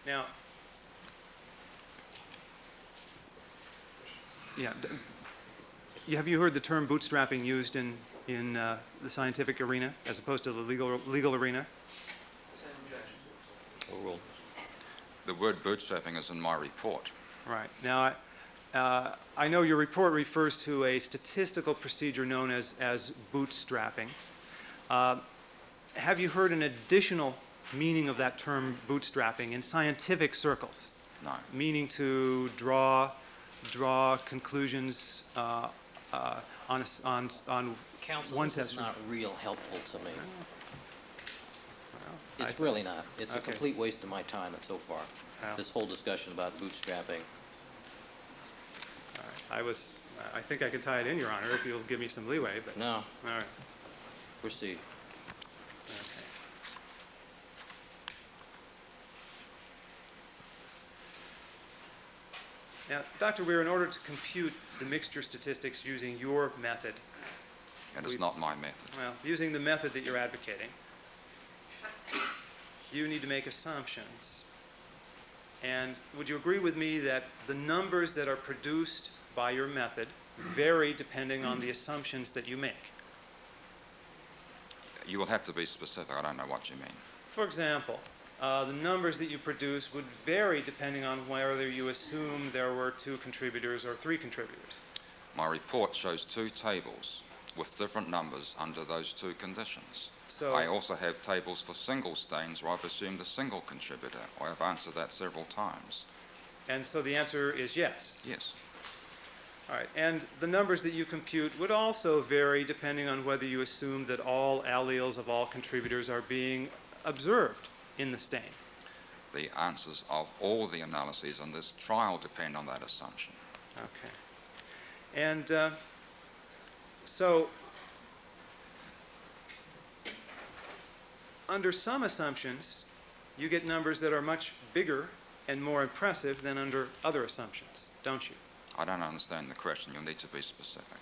Now, yeah, have you heard the term bootstrapping used in the scientific arena as opposed to the legal arena? Overruled. The word bootstrapping is in my report. Right. Now, I know your report refers to a statistical procedure known as bootstrapping. Have you heard an additional meaning of that term bootstrapping in scientific circles? No. Meaning to draw conclusions on Counsel, one this test. is not real helpful to me. Well, It's really not. It's a Okay. complete waste of my time so far. Well. This whole discussion about bootstrapping. All right. I think I can tie it in, Your Honor, if you'll give me some leeway. But No, all right. proceed. Okay. Now, Dr. Weir, in order to compute the mixture statistics using your method, It is not my method. well, using the method that you're advocating, you need to make assumptions. And would you agree with me that the numbers that are produced by your method vary depending on the assumptions that you make? You will have to be specific. I don't know what you mean. For example, the numbers that you produce would vary depending on whether you assume there were 2 contributors or 3 contributors. My report shows 2 tables with different numbers under those 2 conditions. So, I also have tables for single stains where I've assumed a single contributor. I have answered that several times. and so the answer is yes. Yes. All right, and the numbers that you compute would also vary depending on whether you assume that all alleles of all contributors are being observed in the stain. The answers of all the analyses in this trial depend on that assumption. Okay. And so, under some assumptions, you get numbers that are much bigger and more impressive than under other assumptions, don't you? I don't understand the question. You'll need to be specific.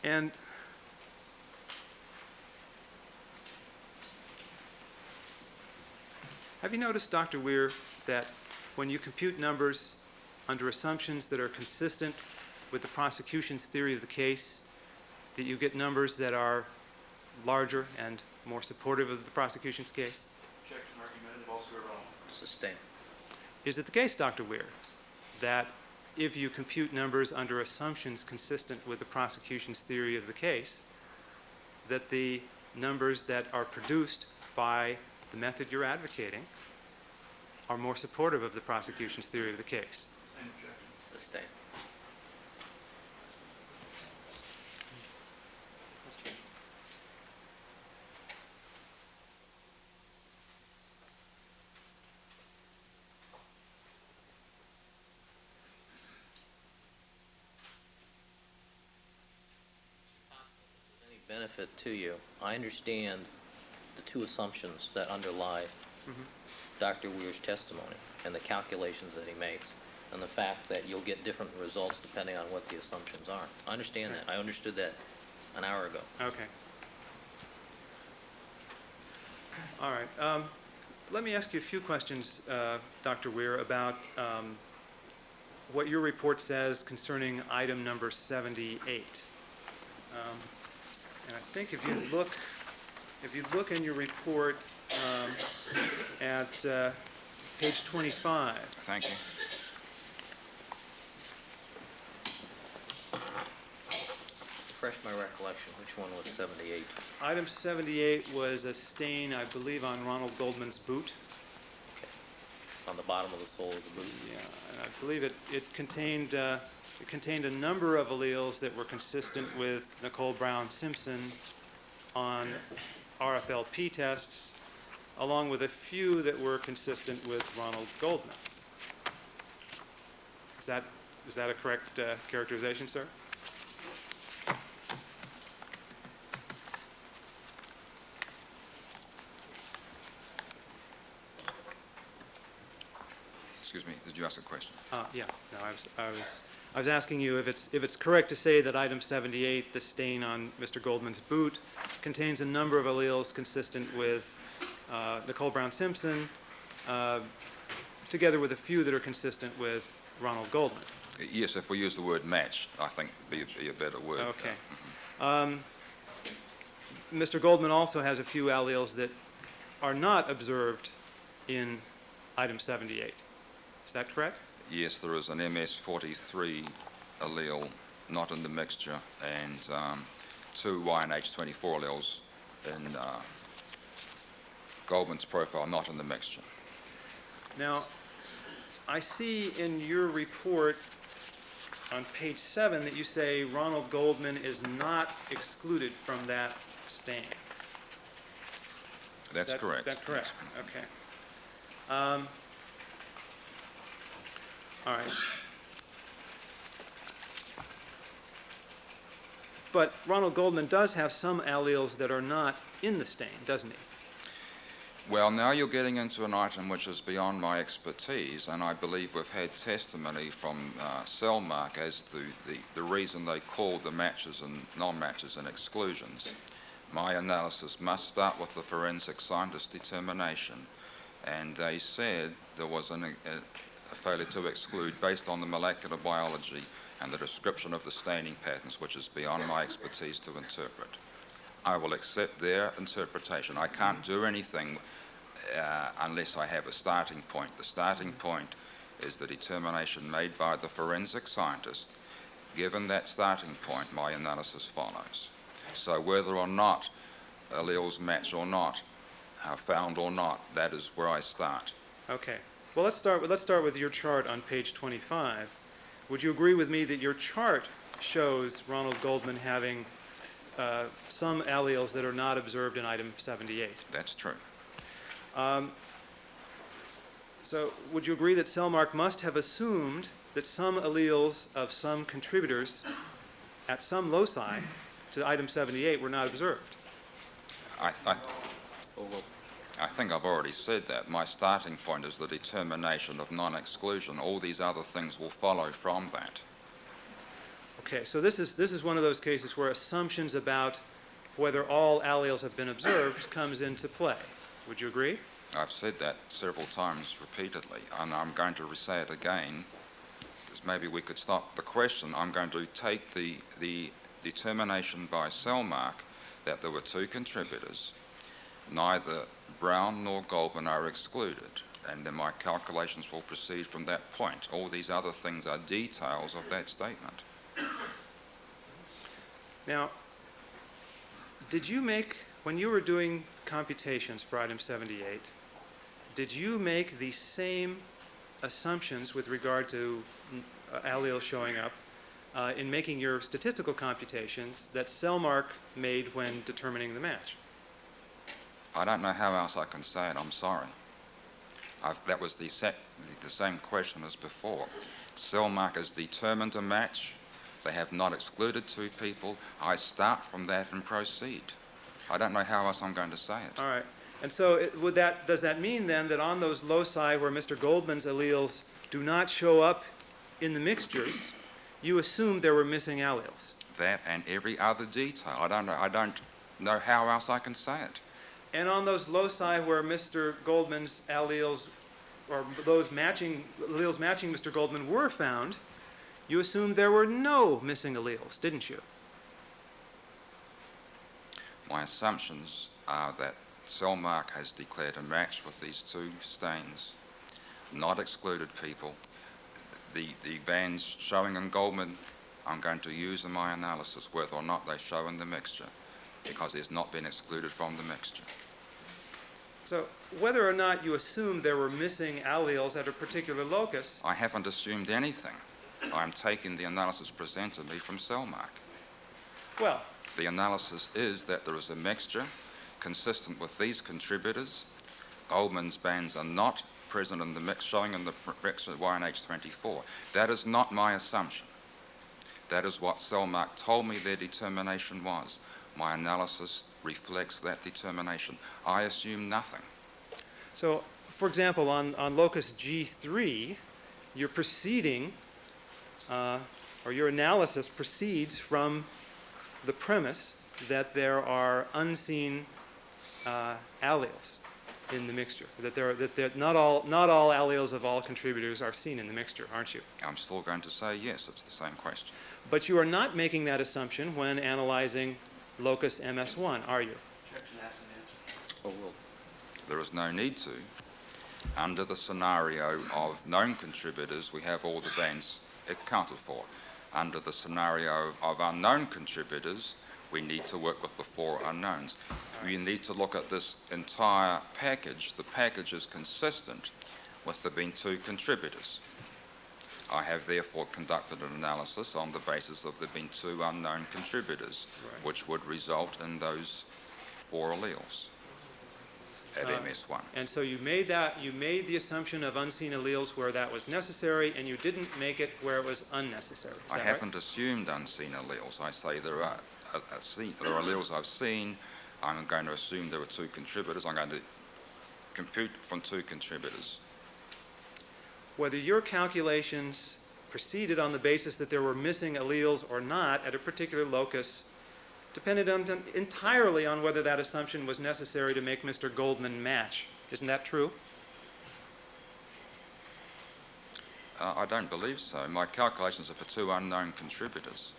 And have you noticed, Dr. Weir, that when you compute numbers under assumptions that are consistent with the prosecution's theory of the case, that you get numbers that are larger and more supportive of the prosecution's case? Objection argumentative, also irrelevant. Sustain. Is it the case, Dr. Weir, that if you compute numbers under assumptions consistent with the prosecution's theory of the case, that the numbers that are produced by the method you're advocating are more supportive of the prosecution's theory of the case? Same objection. Sustain. Any benefit to you? I understand the 2 assumptions that underlie Dr. Weir's testimony and the calculations that he makes, and the fact that you'll get different results depending on what the assumptions are. I understand that. I understood that an hour ago. Okay. All right. Let me ask you a few questions, Dr. Weir, about what your report says concerning item number 78. And I think if you look in your report at page 25. Thank you. Refresh my recollection. Which one was 78? Item 78 was a stain, I believe, on Ronald Goldman's boot. Okay. On the bottom of the sole of the boot. Yeah, and I believe it contained a number of alleles that were consistent with Nicole Brown Simpson on RFLP tests, along with a few that were consistent with Ronald Goldman. Is that a correct characterization, sir? Excuse me, did you ask a question? Yeah. No, I was asking you if it's correct to say that item 78, the stain on Mr. Goldman's boot, contains a number of alleles consistent with Nicole Brown Simpson, together with a few that are consistent with Ronald Goldman. Yes, if we use the word match, I think be a better word. Okay. Mr. Goldman also has a few alleles that are not observed in item 78. Is that correct? Yes, there is an MS43 allele not in the mixture, and 2 YNH24 alleles in Goldman's profile not in the mixture. Now, I see in your report on page 7 that you say Ronald Goldman is not excluded from that stain. That's correct. That's correct. Yes. Okay. All right. But Ronald Goldman does have some alleles that are not in the stain, doesn't he? Well, now you're getting into an item which is beyond my expertise, and I believe we've had testimony from Cellmark as to the reason they called the matches and non-matches and exclusions. My analysis must start with the forensic scientist determination, and they said there was a failure to exclude based on the molecular biology and the description of the staining patterns, which is beyond my expertise to interpret. I will accept their interpretation. I can't do anything unless I have a starting point. The starting point is the determination made by the forensic scientist. Given that starting point, my analysis follows. So whether or not alleles match or not, are found or not, that is where I start. Okay. Well, let's start with your chart on page 25. Would you agree with me that your chart shows Ronald Goldman having some alleles that are not observed in item 78? That's true. So would you agree that Cellmark must have assumed that some alleles of some contributors at some loci to item 78 were not observed? I think I've already said that. My starting point is the determination of non-exclusion. All these other things will follow from that. Okay, so this is one of those cases where assumptions about whether all alleles have been observed comes into play. Would you agree? I've said that several times repeatedly, and I'm going to say it again, because maybe we could stop the question. I'm going to take the determination by Cellmark that there were 2 contributors. Neither Brown nor Goldman are excluded, and then my calculations will proceed from that point. All these other things are details of that statement. Now, did you make, when you were doing computations for item 78, did you make the same assumptions with regard to alleles showing up in making your statistical computations that Cellmark made when determining the match? I don't know how else I can say it. I'm sorry. That was the same question as before. Cellmark has determined a match. They have not excluded 2 people. I start from that and proceed. I don't know how else I'm going to say it. All right. And so does that mean then that on those loci where Mr. Goldman's alleles do not show up in the mixtures, you assumed there were missing alleles? That and every other detail. I don't know how else I can say it. And on those loci where Mr. Goldman's alleles, or those alleles matching Mr. Goldman were found, you assumed there were no missing alleles, didn't you? My assumptions are that Cellmark has declared a match with these 2 stains, not excluded people. The bands showing in Goldman, I'm going to use in my analysis whether or not they show in the mixture, because it's not been excluded from the mixture. So whether or not you assumed there were missing alleles at a particular locus... I haven't assumed anything. I'm taking the analysis presented to me from Cellmark. Well... The analysis is that there is a mixture consistent with these contributors. Goldman's bands are not present in the mix, showing in the mixture YNH24. That is not my assumption. That is what Cellmark told me their determination was. My analysis reflects that determination. I assume nothing. So, for example, on locus G3, you're proceeding, or your analysis proceeds from the premise that there are unseen alleles. in the mixture, that not all alleles of all contributors are seen in the mixture, aren't you? I'm still going to say yes, it's the same question. But you are not making that assumption when analyzing locus MS1, are you? Objection asked and answered. Overruled. There is no need to. Under the scenario of known contributors, we have all the bands accounted for. Under the scenario of unknown contributors, we need to work with the 4 unknowns. We need to look at this entire package. The package is consistent with there being 2 contributors. I have therefore conducted an analysis on the basis of there being 2 unknown contributors, Right. which would result in those 4 alleles at MS1. And so you made the assumption of unseen alleles where that was necessary, and you didn't make it where it was unnecessary. Is I that haven't assumed unseen alleles. I say there are alleles I've seen. I'm going to assume there are 2 contributors. I'm going to compute from 2 contributors. Whether your calculations proceeded on the basis that there were missing alleles or not at a particular locus depended entirely on whether that assumption was necessary to make Mr. Goldman match. Isn't that true? I don't believe so. My calculations are for 2 unknown contributors.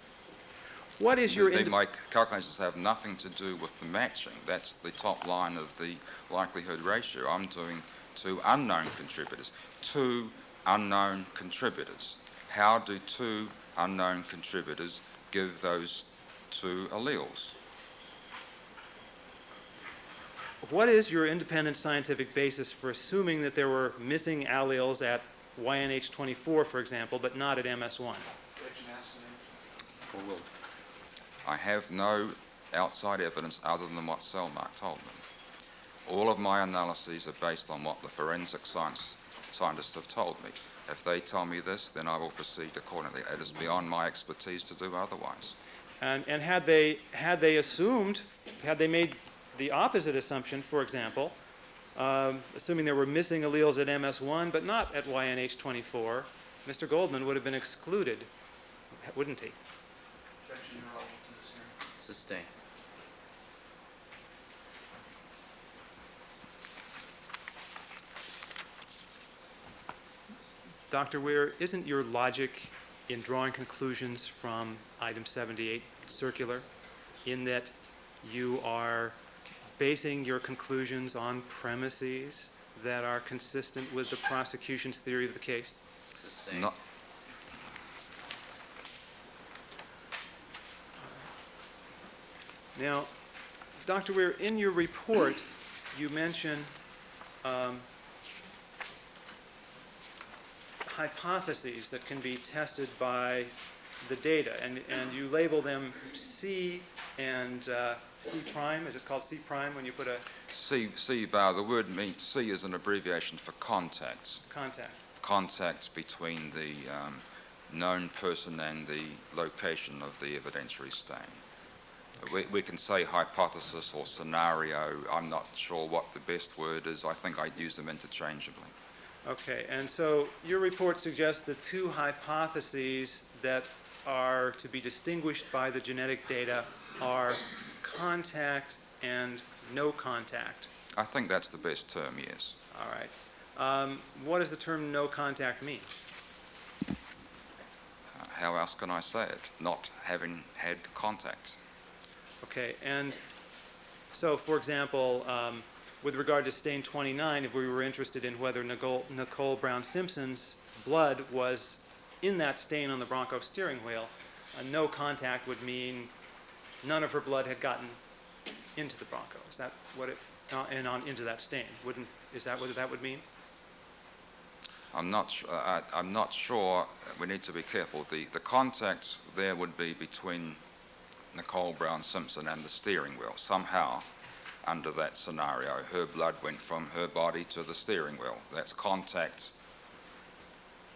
What is your My calculations have nothing to do with the matching. That's the top line of the likelihood ratio. I'm doing 2 unknown contributors. 2 unknown contributors. How do 2 unknown contributors give those 2 alleles? What is your independent scientific basis for assuming that there were missing alleles at YNH24, for example, but not at MS1? Objection asked and answered. Overruled. I have no outside evidence other than what Selmark told me. All of my analyses are based on what the forensic scientists have told me. If they tell me this, then I will proceed accordingly. It is beyond my expertise to do otherwise. And had they made the opposite assumption, for example, assuming there were missing alleles at MS1 but not at YNH24, Mr. Goldman would have been excluded, wouldn't he? Objection irrelevant to this hearing. Sustained. Dr. Weir, isn't your logic in drawing conclusions from item 78 circular in that you are basing your conclusions on premises that are consistent with the prosecution's theory of the case? Sustained. Not, Now, Dr. Weir, in your report, you mention hypotheses that can be tested by the data, and you label them C and C prime. Is it called C prime when you put a C bar, the word means C is an abbreviation for contacts. contact? Contacts between the known person and the location of the evidentiary stain. We can say hypothesis or scenario. I'm not sure what the best word is. I think I'd use them interchangeably. Okay, and so your report suggests the 2 hypotheses that are to be distinguished by the genetic data are contact and no contact. I think that's the best term, yes. All right. What does the term no contact mean? How else can I say it? Not having had contact. Okay, and so, for example, with regard to stain 29, if we were interested in whether Nicole Brown Simpson's blood was in that stain on the Bronco steering wheel, no contact would mean none of her blood had gotten into the Bronco. Is that what it, into that stain? Is that what that would mean? I'm not sure. We need to be careful. The contact there would be between Nicole Brown Simpson and the steering wheel. Somehow, under that scenario, her blood went from her body to the steering wheel. That's contact.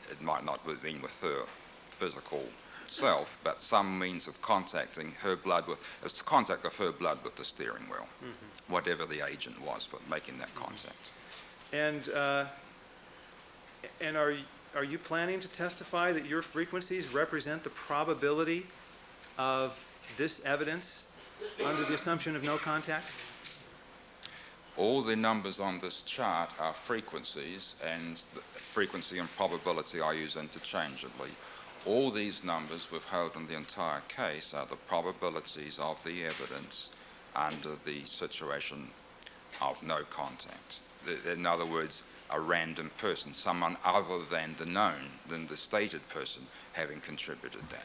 It might not have been with her physical self, but some means of contacting her blood with, it's contact of her blood with the steering wheel, whatever the agent was for making that contact. And are you planning to testify that your frequencies represent the probability of this evidence under the assumption of no contact? All the numbers on this chart are frequencies, and the frequency and probability I use interchangeably. All these numbers we've held in the entire case are the probabilities of the evidence under the situation of no contact. In other words, a random person, someone other than the known, than the stated person, having contributed that.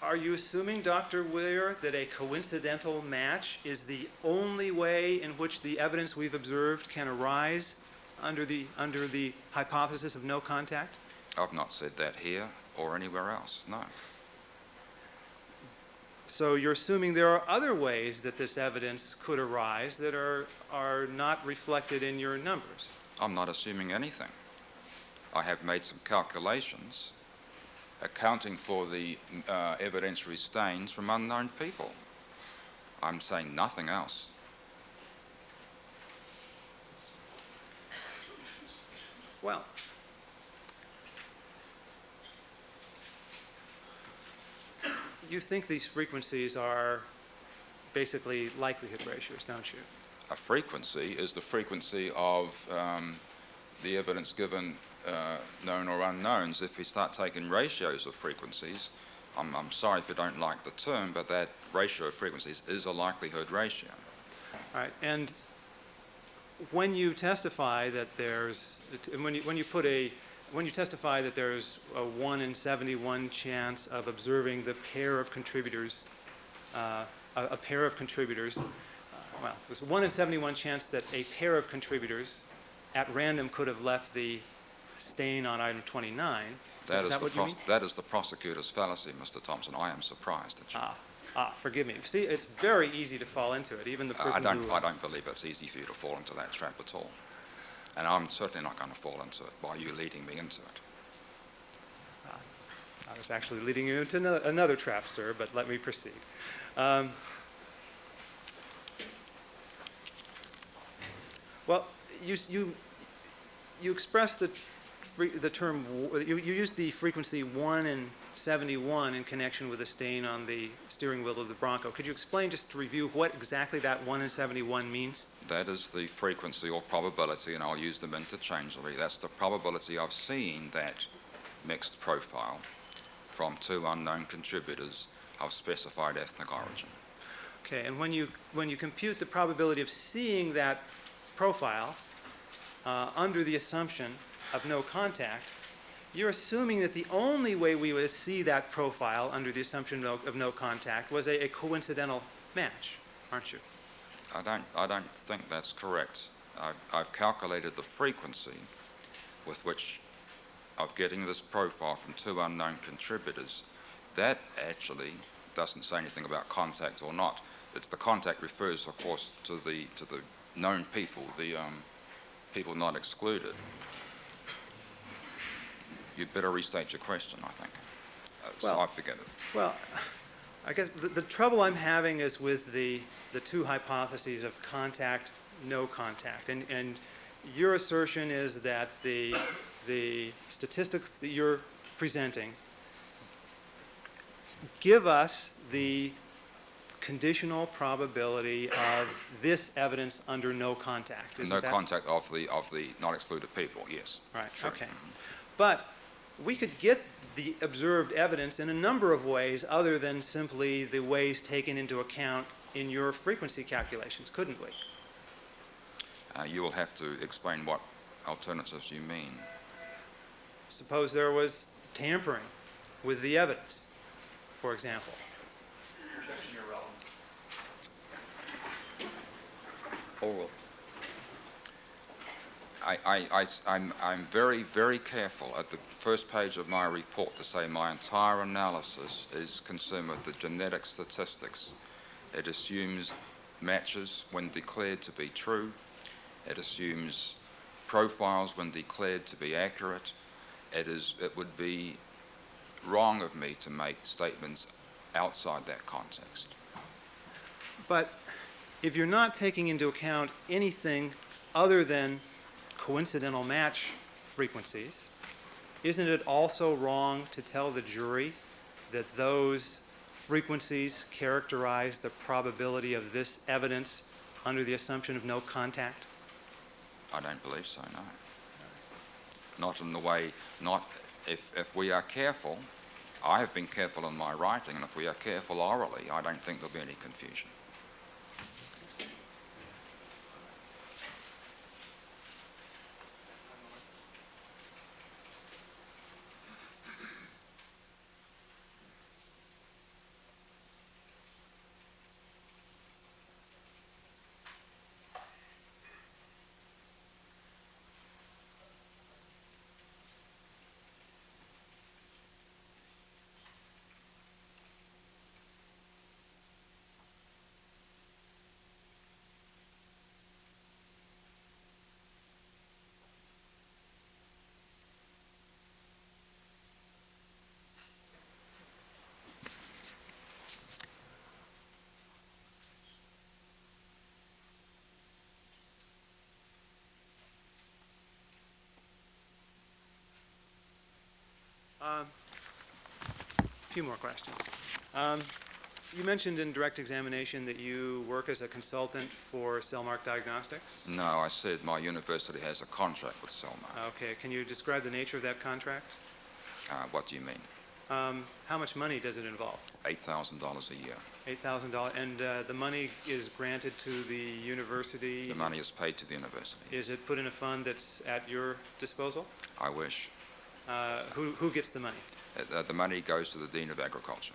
Are you assuming, Dr. Weir, that a coincidental match is the only way in which the evidence we've observed can arise under the hypothesis of no contact? I've not said that here or anywhere else, no. So you're assuming there are other ways that this evidence could arise that are not reflected in your numbers? I'm not assuming anything. I have made some calculations accounting for the evidentiary stains from unknown people. I'm saying nothing else. Well, you think these frequencies are basically likelihood ratios, don't you? A frequency is the frequency of the evidence given known or unknowns. If we start taking ratios of frequencies, I'm sorry if you don't like the term, but that ratio of frequencies is a likelihood ratio. All right, and when you testify that there's, when you testify that there's a 1 in 71 chance of observing the pair of contributors, a pair of contributors, well, there's a 1 in 71 chance that a pair of contributors at random could have left the stain on item 29. Is that what you mean? That is the prosecutor's fallacy, Mr. Thompson. I am surprised at you. Forgive me. See, it's very easy to fall into it. Even the person I don't believe it's easy for you to fall into that trap at all. And I'm certainly not going to fall into it by you leading me into it. I was actually leading you into another trap, sir, but let me proceed. Well, you expressed the term, you used the frequency 1 in 71 in connection with a stain on the steering wheel of the Bronco. Could you explain, just to review, what exactly that 1 in 71 means? That is the frequency or probability, and I'll use them interchangeably. That's the probability of seeing that mixed profile from 2 unknown contributors of specified ethnic origin. Okay, and when you compute the probability of seeing that profile under the assumption of no contact, you're assuming that the only way we would see that profile under the assumption of no contact was a coincidental match, aren't you? I don't think that's correct. I've calculated the frequency with which of getting this profile from 2 unknown contributors. That actually doesn't say anything about contact or not. It's the contact refers, of course, to the known people, the people not excluded. You'd better restate your question, I think. So I forget it. Well, I guess the trouble I'm having is with the two hypotheses of contact, no contact. And your assertion is that the statistics that you're presenting give us the conditional probability of this evidence under no contact. No contact of the not excluded people, yes. Right, Sure. okay. But we could get the observed evidence in a number of ways other than simply the ways taken into account in your frequency calculations, couldn't we? You will have to explain what alternatives you mean. Suppose there was tampering with the evidence, for example. Objection irrelevant. Oral. I'm very, very careful at the first page of my report to say my entire analysis is concerned with the genetic statistics. It assumes matches when declared to be true. It assumes profiles when declared to be accurate. It would be wrong of me to make statements outside that context. But if you're not taking into account anything other than coincidental match frequencies, isn't it also wrong to tell the jury that those frequencies characterize the probability of this evidence under the assumption of no contact? I don't believe so, no. Not in the way, not if we are careful. I have been careful in my writing, and if we are careful orally, I don't think there'll be any confusion. A few more questions. You mentioned in direct examination that you work as a consultant for Cellmark Diagnostics. No, I said my university has a contract with Cellmark. Okay, can you describe the nature of that contract? What do you mean? How much money does it involve? $8,000 a year. $8,000, and the money is granted to the university? The money is paid to the university. Is it put in a fund that's at your disposal? I wish. Who gets the money? The money goes to the Dean of Agriculture.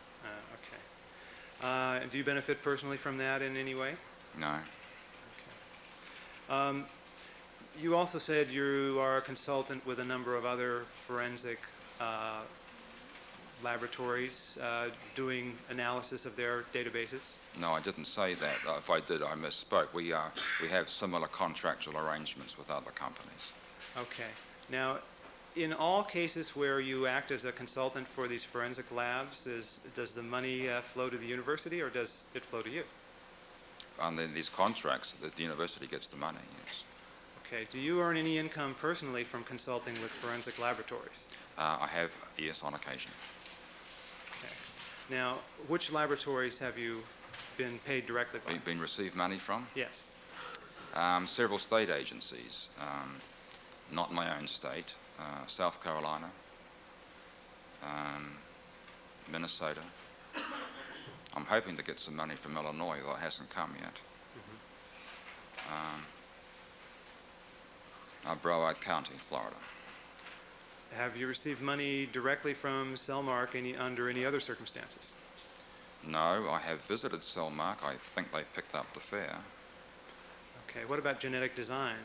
Okay. Do you benefit personally from that in any way? No. Okay. You also said you are a consultant with a number of other forensic laboratories doing analysis of their databases. No, I didn't say that. If I did, I misspoke. We have similar contractual arrangements with other companies. Okay. Now, in all cases where you act as a consultant for these forensic labs, does the money flow to the university, or does it flow to you? Under these contracts, the university gets the money, yes. Okay. Do you earn any income personally from consulting with forensic laboratories? I have, yes, on occasion. Okay. Now, which laboratories have you been paid directly by? We've been received money from? Yes. Several state agencies, not my own state, South Carolina, Minnesota. I'm hoping to get some money from Illinois, though it hasn't come yet. Broward County, Florida. Have you received money directly from Cellmark under any other circumstances? No, I have visited Cellmark. I think they picked up the fare. Okay. What about genetic design?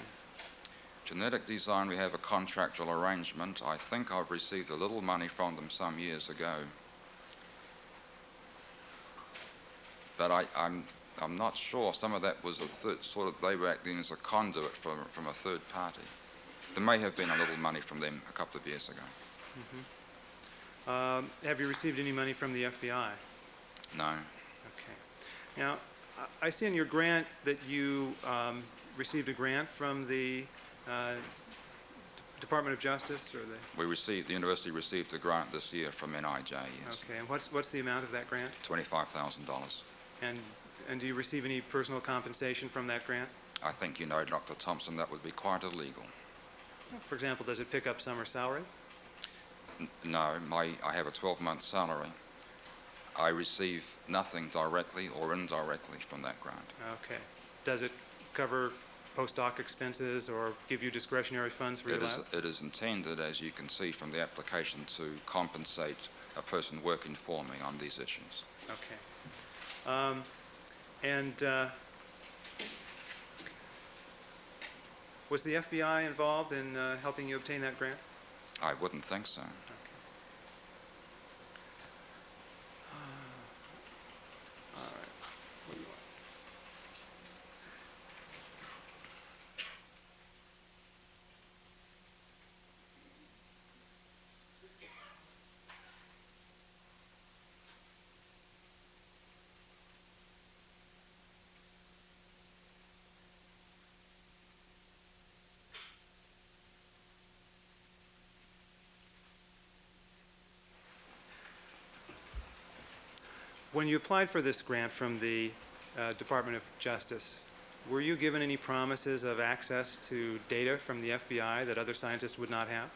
Genetic design, we have a contractual arrangement. I think I've received a little money from them some years ago. But I'm not sure. Some of that was they were acting as a conduit from a third party. There may have been a little money from them a couple of years ago. Mm-hmm. Have you received any money from the FBI? No. Okay. Now, I see in your grant that you received a grant from the Department of Justice, or The university received a grant this year from NIJ, yes. Okay, and what's the amount of that grant? $25,000. And do you receive any personal compensation from that grant? I think you know, Dr. Thompson, that would be quite illegal. For example, does it pick up summer salary? No, I have a 12-month salary. I receive nothing directly or indirectly from that grant. Okay. Does it cover postdoc expenses or give you discretionary funds for your lab? It is intended, as you can see from the application, to compensate a person working for me on these issues. Okay. Was the FBI involved in helping you obtain that grant? I wouldn't think so. All right. What do you want? When you applied for this grant from the Department of Justice, were you given any promises of access to data from the FBI that other scientists would not have?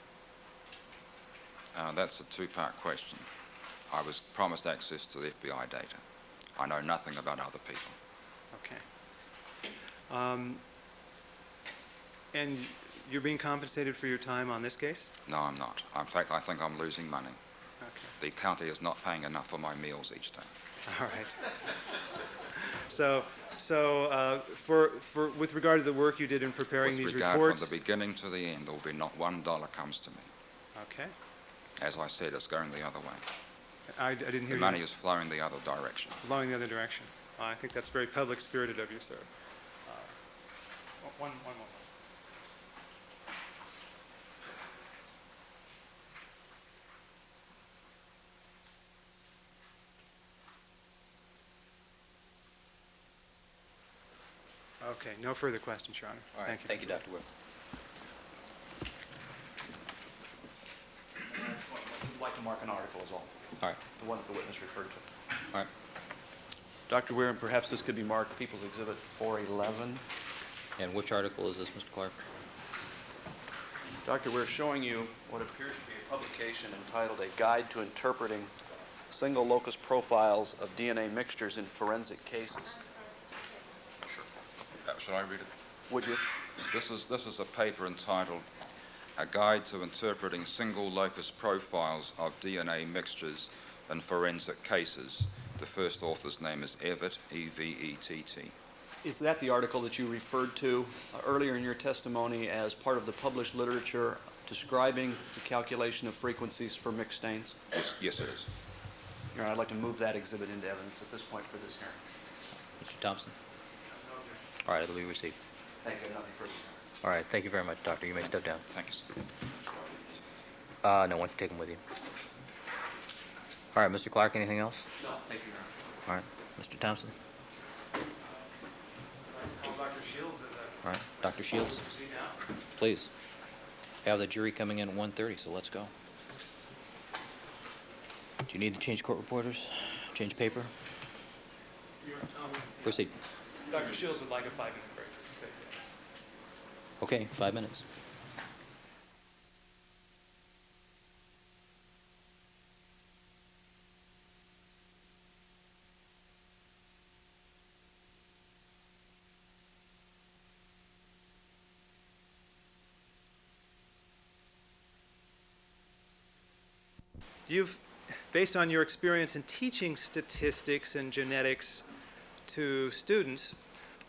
That's a two-part question. I was promised access to the FBI data. I know nothing about other people. Okay. And you're being compensated for your time on this case? No, I'm not. In fact, I think I'm losing money. Okay. The county is not paying enough for my meals each day. All right. So, with regard to the work you did in preparing With these regard reports, from the beginning to the end, there will be not $1 comes to me. okay. As I said, it's going the other way. I didn't hear The you money is flowing the other direction. flowing the other direction. I think that's very public-spirited of you, sir. One moment. Okay, no further questions, Your Honor. All right, thank you, Dr. Weir. I'd like to mark an article is all, All right, the one that the witness referred to. all right. Dr. Weir, and perhaps this could be marked People's Exhibit 411. And which article is this, Mr. Clarke? Dr. Weir, showing you what appears to be a publication entitled A Guide to Interpreting Single Locus Profiles of DNA Mixtures in Forensic Cases. Should I read it? Would you? This is a paper entitled A Guide to Interpreting Single Locus Profiles of DNA Mixtures in Forensic Cases. The first author's name is Evett, E-V-E-T-T. Is that the article that you referred to earlier in your testimony as part of the published literature describing the calculation of frequencies for mixed stains? Yes, it is. Your Honor, I'd like to move that exhibit into evidence at this point for this hearing. Mr. Thompson? All right, it'll be received. Thank you. Nothing further. All right, thank you very much, Doctor. You may step down. Thank you, sir. No, why don't you take them with you? All right, Mr. Clarke, anything else? No, thank you, Your Honor. All right, Mr. Thompson? Call Dr. Shields as All right, Dr. Shields, proceed now. please. We have the jury coming in at 1:30, so let's go. Do you need to change court reporters? Change paper? Proceed. Dr. Shields would like a 5-minute break. Okay, 5 minutes. You've, based on your experience in teaching statistics and genetics to students,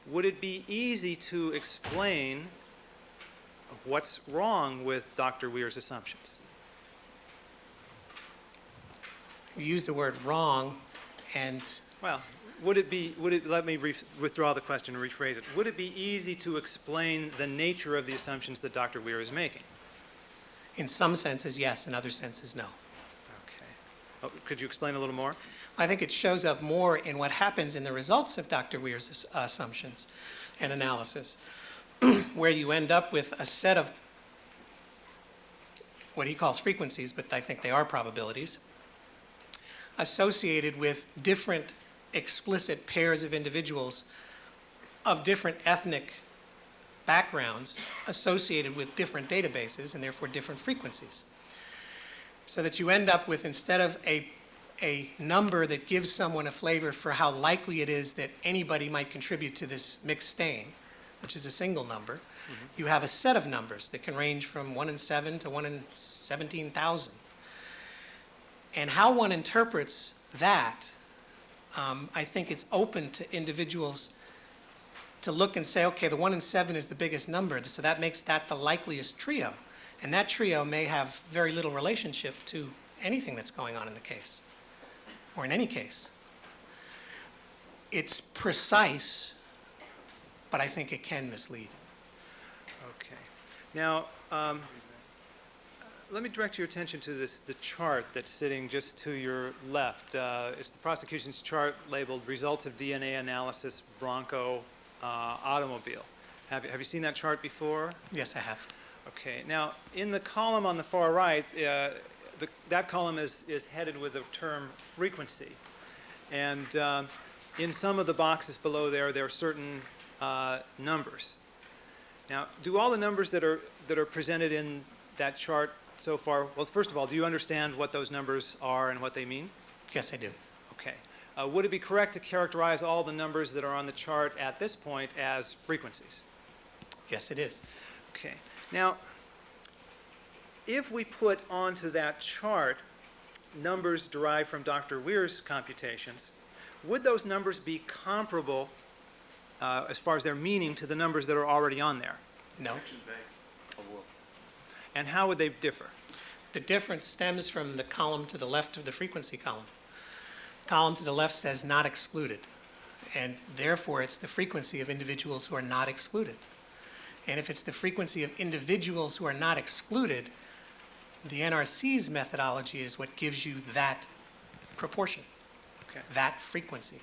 would it be easy to explain what's wrong with Dr. Weir's assumptions? You use the word wrong, and Well, let me withdraw the question and rephrase it. Would it be easy to explain the nature of the assumptions that Dr. Weir is making? in some senses, yes, in other senses, no. Okay. Oh, could you explain a little more? I think it shows up more in what happens in the results of Dr. Weir's assumptions and analysis, where you end up with a set of what he calls frequencies, but I think they are probabilities, associated with different explicit pairs of individuals of different ethnic backgrounds associated with different databases and therefore different frequencies. So that you end up with, instead of a number that gives someone a flavor for how likely it is that anybody might contribute to this mixed stain, which is a single number, you have a set of numbers that can range from 1 in 7 to 1 in 17,000. And how one interprets that, I think it's open to individuals to look and say, okay, the 1 in 7 is the biggest number, so that makes that the likeliest trio. And that trio may have very little relationship to anything that's going on in the case, or in any case. It's precise, but I think it can mislead. Okay. Now, let me direct your attention to the chart that's sitting just to your left. It's the prosecution's chart labeled Results of DNA Analysis Bronco Automobile. Have you seen that chart before? Yes, I have. Okay. Now, in the column on the far right, that column is headed with the term frequency. And in some of the boxes below there are certain numbers. Now, do all the numbers that are presented in that chart so far, well, first of all, do you understand what those numbers are and what they mean? Yes, I do. Okay. Would it be correct to characterize all the numbers that are on the chart at this point as frequencies? Yes, it is. Okay. Now, if we put onto that chart numbers derived from Dr. Weir's computations, would those numbers be comparable as far as their meaning to the numbers that are already on there? No. And how would they differ? The difference stems from the column to the left of the frequency column. The column to the left says not excluded, and therefore it's the frequency of individuals who are not excluded. And if it's the frequency of individuals who are not excluded, the NRC's methodology is what gives you that proportion, Okay. that frequency.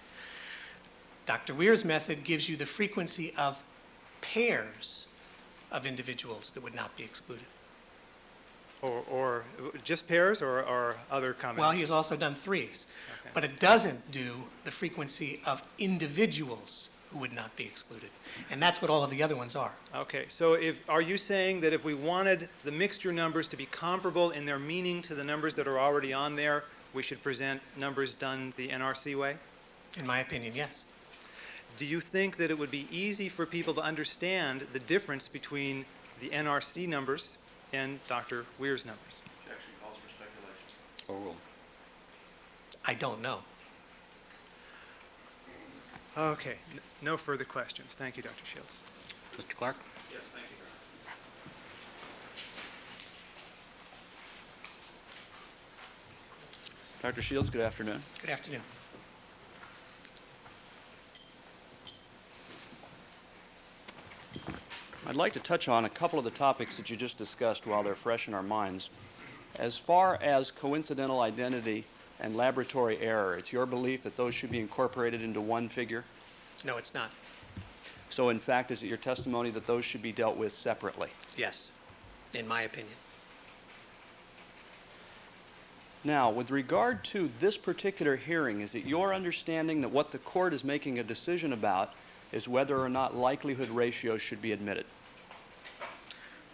Dr. Weir's method gives you the frequency of pairs of individuals that would not be excluded. Or just pairs or other combinations? Well, he has also done threes, Okay. but it doesn't do the frequency of individuals who would not be excluded. And that's what all of the other ones are. Okay, so are you saying that if we wanted the mixture numbers to be comparable in their meaning to the numbers that are already on there, we should present numbers done the NRC way? In my opinion, yes. Do you think that it would be easy for people to understand the difference between the NRC numbers and Dr. Weir's numbers? Objection calls for speculation. Overruled. I don't know. Okay, no further questions. Thank you, Dr. Shields. Mr. Clarke? Yes, thank you, Dr. Shields, good afternoon. Good afternoon. I'd like to touch on a couple of the topics that you just discussed while they're fresh in our minds. As far as coincidental identity and laboratory error, it's your belief that those should be incorporated into one figure? No, it's not. So in fact, is it your testimony that those should be dealt with separately? Yes, in my opinion. Now, with regard to this particular hearing, is it your understanding that what the court is making a decision about is whether or not likelihood ratios should be admitted?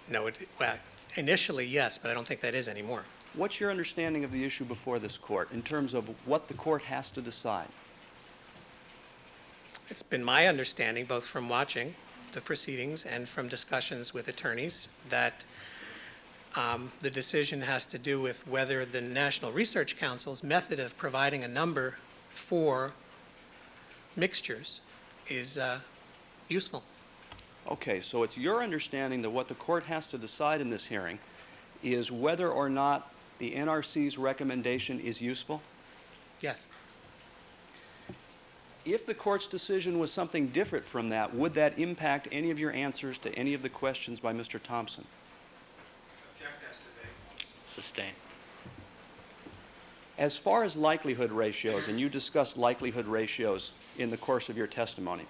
No, well, initially, yes, but I don't think that is anymore. What's your understanding of the issue before this court in terms of what the court has to decide? It's been my understanding, both from watching the proceedings and from discussions with attorneys, that the decision has to do with whether the National Research Council's method of providing a number for mixtures is useful. Okay, so it's your understanding that what the court has to decide in this hearing is whether or not the NRC's recommendation is useful? Yes. If the court's decision was something different from that, would that impact any of your answers to any of the questions by Mr. Thompson? Sustain. As far as likelihood ratios, and you discussed likelihood ratios in the course of your testimony,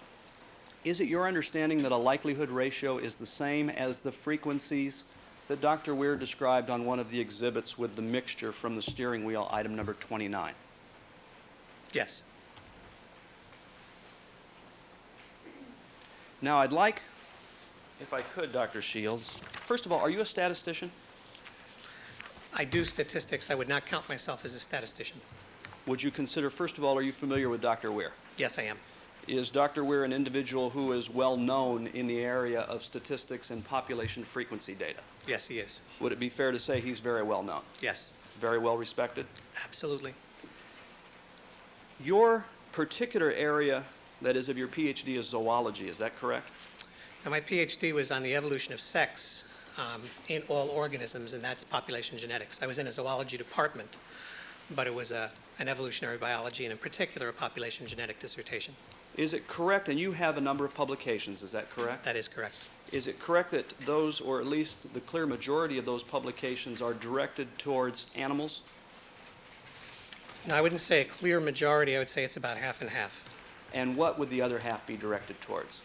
is it your understanding that a likelihood ratio is the same as the frequencies that Dr. Weir described on one of the exhibits with the mixture from the steering wheel, item number 29? Yes. Now, I'd like, if I could, Dr. Shields, first of all, are you a statistician? I do statistics. I would not count myself as a statistician. Would you consider, first of all, are you familiar with Dr. Weir? Yes, I am. Is Dr. Weir an individual who is well known in the area of statistics and population frequency data? Yes, he is. Would it be fair to say he's very well known, Yes, very well respected? absolutely. Your particular area, that is of your PhD, is zoology, is that correct? Now, my PhD was on the evolution of sex in all organisms, and that's population genetics. I was in a zoology department, but it was an evolutionary biology, and in particular, a population genetic dissertation. Is it correct, and you have a number of publications, is that correct? That is correct. Is it correct that those, or at least the clear majority of those publications, are directed towards animals? Now, I wouldn't say a clear majority. I would say it's about half and half. And what would the other half be directed towards?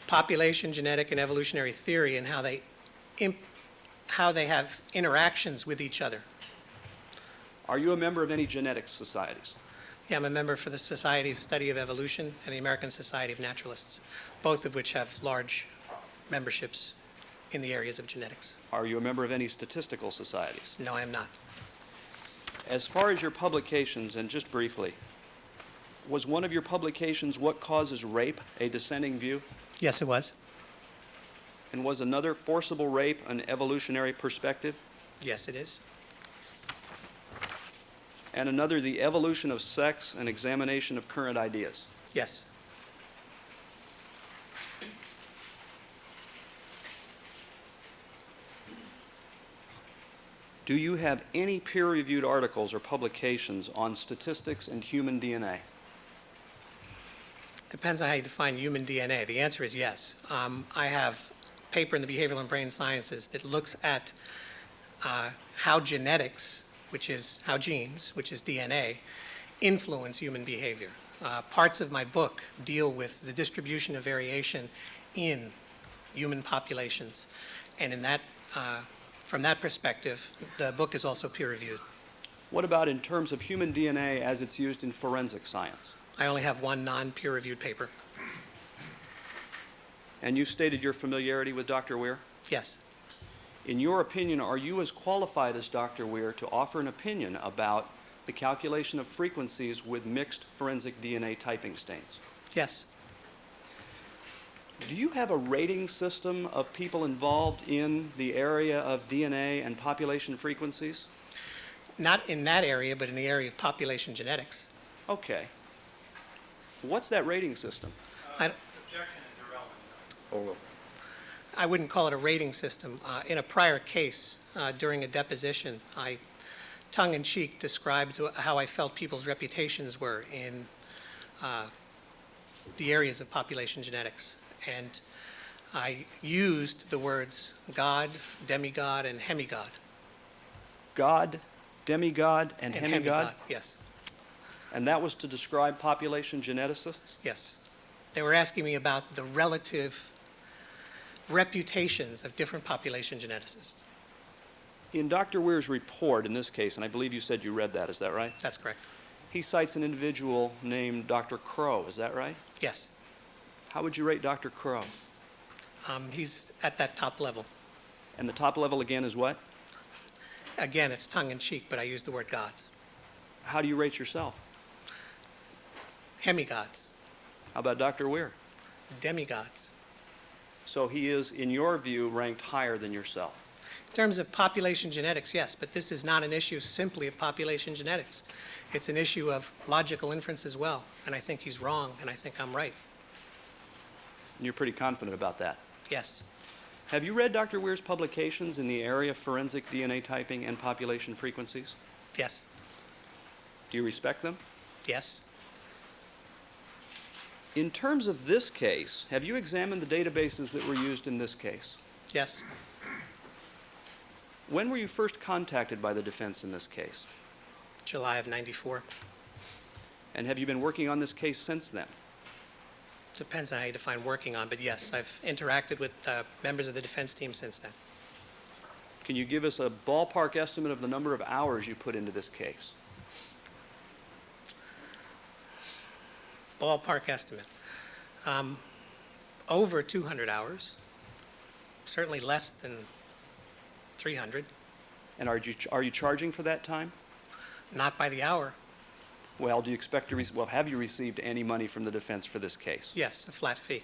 Population genetic and evolutionary theory and how they have interactions with each other. Are you a member of any genetics societies? Yeah, I'm a member for the Society of Study of Evolution and the American Society of Naturalists, both of which have large memberships in the areas of genetics. Are you a member of any statistical societies? No, I am not. As far as your publications, and just briefly, was one of your publications What Causes Rape, a dissenting view? Yes, it was. And was another Forcible Rape an evolutionary perspective? Yes, it is. And another The Evolution of Sex, an examination of current ideas? Yes. Do you have any peer-reviewed articles or publications on statistics and human DNA? Depends on how you define human DNA. The answer is yes. I have a paper in the Behavioral and Brain Sciences that looks at how genetics, which is how genes, which is DNA, influence human behavior. Parts of my book deal with the distribution of variation in human populations. And in that, from that perspective, the book is also peer-reviewed. What about in terms of human DNA as it's used in forensic science? I only have one non-peer-reviewed paper. And you stated your familiarity with Dr. Weir? Yes. In your opinion, are you as qualified as Dr. Weir to offer an opinion about the calculation of frequencies with mixed forensic DNA typing stains? Yes. Do you have a rating system of people involved in the area of DNA and population frequencies? Not in that area, but in the area of population genetics. Okay. What's that rating system? I, Objection is irrelevant. I wouldn't call it a rating system. In a prior case, during a deposition, I tongue-in-cheek described how I felt people's reputations were in the areas of population genetics. And I used the words God, demigod, and hemigod. God, demigod, and hemigod? Yes, And that was to describe population geneticists? yes. They were asking me about the relative reputations of different population geneticists. In Dr. Weir's report, in this case, and I believe you said you read that, is that right? That's correct. He cites an individual named Dr. Crow, is that right? Yes. How would you rate Dr. Crow? He's at that top level. And the top level again is what? Again, it's tongue-in-cheek, but I use the word gods. How do you rate yourself? Hemigods, How about Dr. Weir? demigods. So he is, in your view, ranked higher than yourself. In terms of population genetics, yes, but this is not an issue simply of population genetics. It's an issue of logical inference as well, and I think he's wrong, and I think I'm right. And you're pretty confident about that. Yes. Have you read Dr. Weir's publications in the area of forensic DNA typing and population frequencies? Yes. Do you respect them? Yes. In terms of this case, have you examined the databases that were used in this case? Yes. When were you first contacted by the defense in this case? July of '94. And have you been working on this case since then? Depends on how you define working on, but yes, I've interacted with members of the defense team since then. Can you give us a ballpark estimate of the number of hours you put into this case? Ballpark estimate. Over 200 hours, certainly less than 300, And are you charging for that time? not by the hour. Well, do you expect to have you received any money from the defense for this case? Yes, a flat fee,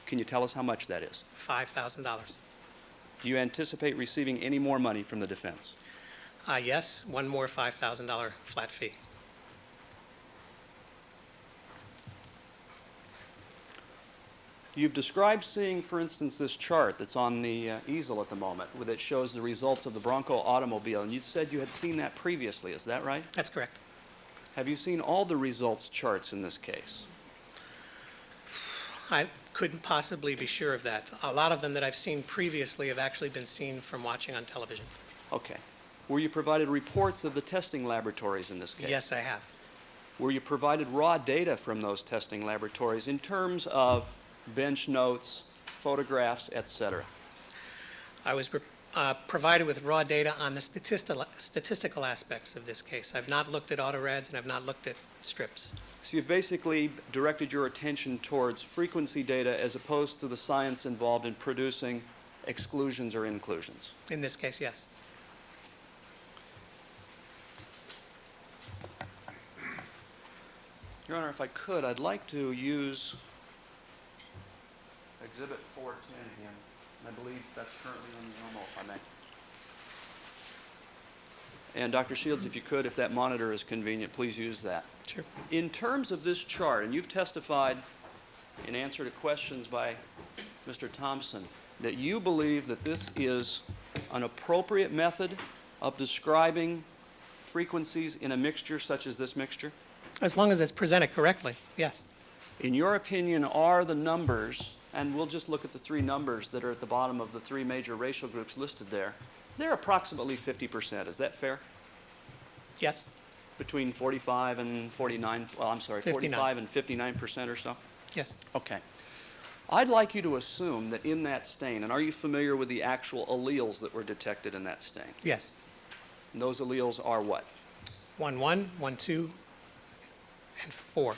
Can you tell us how much that is? $5,000. Do you anticipate receiving any more money from the defense? Yes, one more $5,000 flat fee. You've described seeing, for instance, this chart that's on the easel at the moment that shows the results of the Bronco automobile, and you said you had seen that previously, is that right? That's correct. Have you seen all the results charts in this case? I couldn't possibly be sure of that. A lot of them that I've seen previously have actually been seen from watching on television. Okay. Were you provided reports of the testing laboratories in this case? Yes, I have. Were you provided raw data from those testing laboratories in terms of bench notes, photographs, etc.? I was provided with raw data on the statistical aspects of this case. I've not looked at autorads and I've not looked at strips. So you've basically directed your attention towards frequency data as opposed to the science involved in producing exclusions or inclusions. In this case, yes. Your Honor, if I could, I'd like to use Exhibit 410 again. I believe that's currently on the normal, if I may. And Dr. Shields, if you could, if that monitor is convenient, please use that. Sure. In terms of this chart, and you've testified in answer to questions by Mr. Thompson, that you believe that this is an appropriate method of describing frequencies in a mixture such as this mixture? As long as it's presented correctly, yes. In your opinion, are the numbers, and we'll just look at the three numbers that are at the bottom of the three major racial groups listed there, they're approximately 50%. Is that fair? Yes. Between 45 and 49, well, I'm sorry, 59. 45 and 59% or so? Yes. Okay. I'd like you to assume that in that stain, and are you familiar with the actual alleles that were detected in that stain? Yes. And those alleles are what? 1, 1, 1, 2, and 4.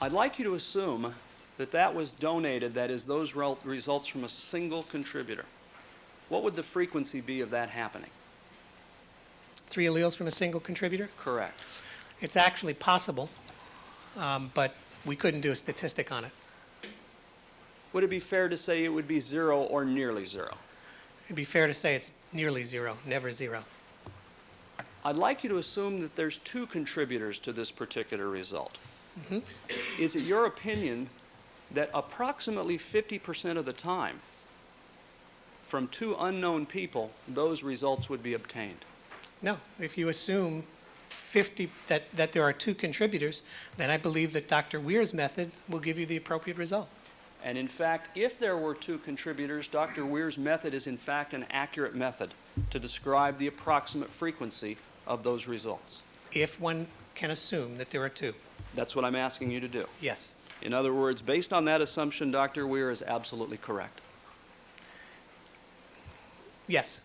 I'd like you to assume that that was donated, that is, those results from a single contributor. What would the frequency be of that happening? 3 alleles from a single contributor? Correct. It's actually possible, but we couldn't do a statistic on it. Would it be fair to say it would be 0 or nearly 0? It'd be fair to say it's nearly 0, never 0. I'd like you to assume that there's 2 contributors to this particular result. Mm-hmm. Is it your opinion that approximately 50% of the time, from 2 unknown people, those results would be obtained? No. If you assume that there are 2 contributors, then I believe that Dr. Weir's method will give you the appropriate result. And in fact, if there were 2 contributors, Dr. Weir's method is in fact an accurate method to describe the approximate frequency of those results. If one can assume that there are 2. That's what I'm asking you to do. Yes. In other words, based on that assumption, Dr. Weir is absolutely correct. Yes.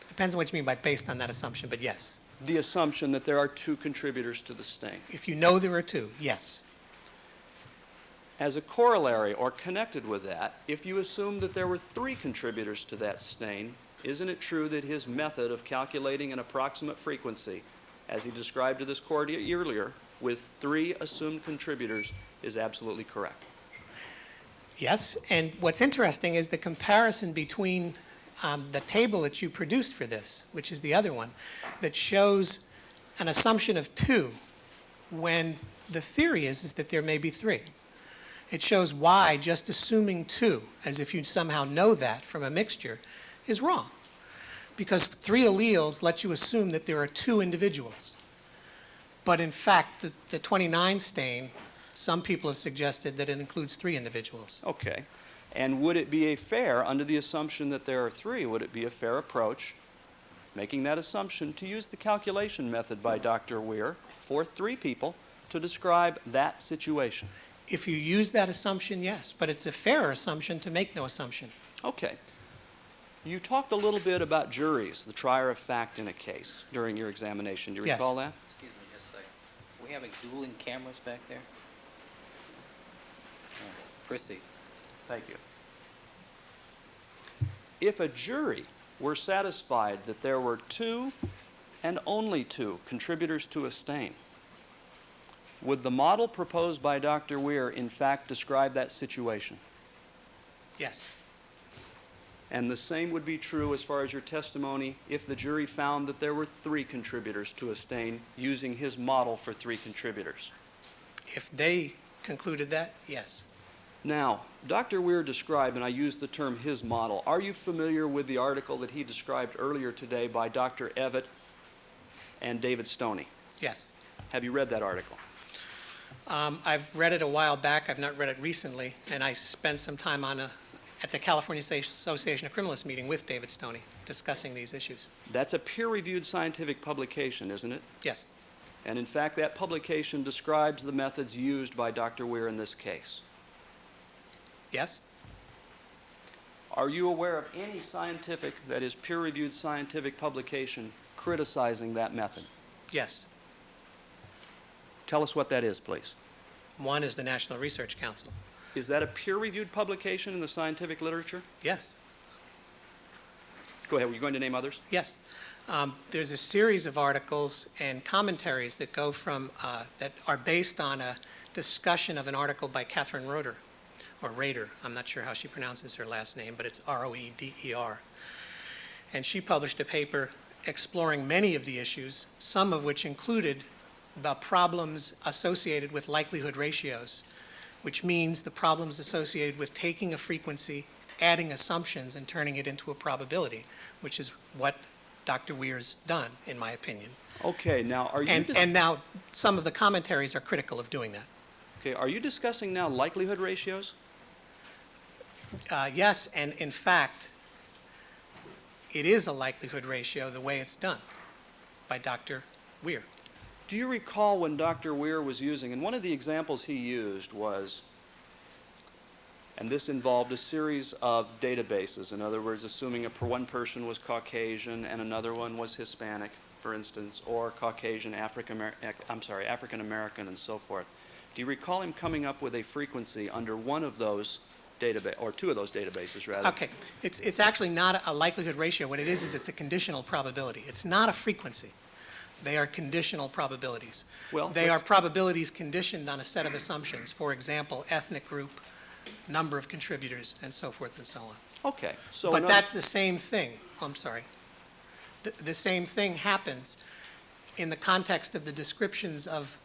Depends on what you mean by based on that assumption, but yes. The assumption that there are 2 contributors to the stain. If you know there are 2, yes. As a corollary or connected with that, if you assume that there were 3 contributors to that stain, isn't it true that his method of calculating an approximate frequency, as he described to this court earlier, with 3 assumed contributors, is absolutely correct? Yes, and what's interesting is the comparison between the table that you produced for this, which is the other one, that shows an assumption of 2 when the theory is that there may be 3. It shows why just assuming 2, as if you somehow know that from a mixture, is wrong. Because 3 alleles let you assume that there are 2 individuals. But in fact, the 29 stain, some people have suggested that it includes 3 individuals. Okay. And would it be a fair, under the assumption that there are 3, would it be a fair approach, making that assumption, to use the calculation method by Dr. Weir for 3 people to describe that situation? If you use that assumption, yes, but it's a fairer assumption to make no assumption. Okay. You talked a little bit about juries, the trier of fact in a case, during your examination. Do you Yes. recall that? Excuse me just a second. Are we having dueling cameras back there? Proceed. Thank you. If a jury were satisfied that there were 2 and only 2 contributors to a stain, would the model proposed by Dr. Weir in fact describe that situation? Yes. And the same would be true as far as your testimony if the jury found that there were 3 contributors to a stain using his model for 3 contributors. If they concluded that, yes. Now, Dr. Weir described, and I use the term his model, are you familiar with the article that he described earlier today by Dr. Evett and David Stoney? Yes. Have you read that article? I've read it a while back. I've not read it recently, and I spent some time at the California Association of Criminalists meeting with David Stoney discussing these issues. That's a peer-reviewed scientific publication, isn't it? Yes. And in fact, that publication describes the methods used by Dr. Weir in this case. Yes. Are you aware of any scientific, that is peer-reviewed scientific publication criticizing that method? Yes. Tell us what that is, please. One is the National Research Council. Is that a peer-reviewed publication in the scientific literature? Yes. Go ahead, were you going to name others? Yes. There's a series of articles and commentaries that go from, that are based on a discussion of an article by Catherine Roeder, or Rader. I'm not sure how she pronounces her last name, but it's R-O-E-D-E-R. And she published a paper exploring many of the issues, some of which included the problems associated with likelihood ratios, which means the problems associated with taking a frequency, adding assumptions, and turning it into a probability, which is what Dr. Weir's done, in my opinion. Okay, now are you... And now some of the commentaries are critical of doing that. Okay, are you discussing now likelihood ratios? Yes, and in fact, it is a likelihood ratio the way it's done by Dr. Weir. Do you recall when Dr. Weir was using, and one of the examples he used was, and this involved a series of databases. In other words, assuming one person was Caucasian and another one was Hispanic, for instance, or Caucasian, African American, and so forth. Do you recall him coming up with a frequency under one of those database, or two of those databases, rather? Okay, it's actually not a likelihood ratio. What it is it's a conditional probability. It's not a frequency. They are conditional probabilities. Well, they are probabilities conditioned on a set of assumptions. For example, ethnic group, number of contributors, and so forth and so on. Okay, so... But that's the same thing. I'm sorry. The same thing happens in the context of the descriptions of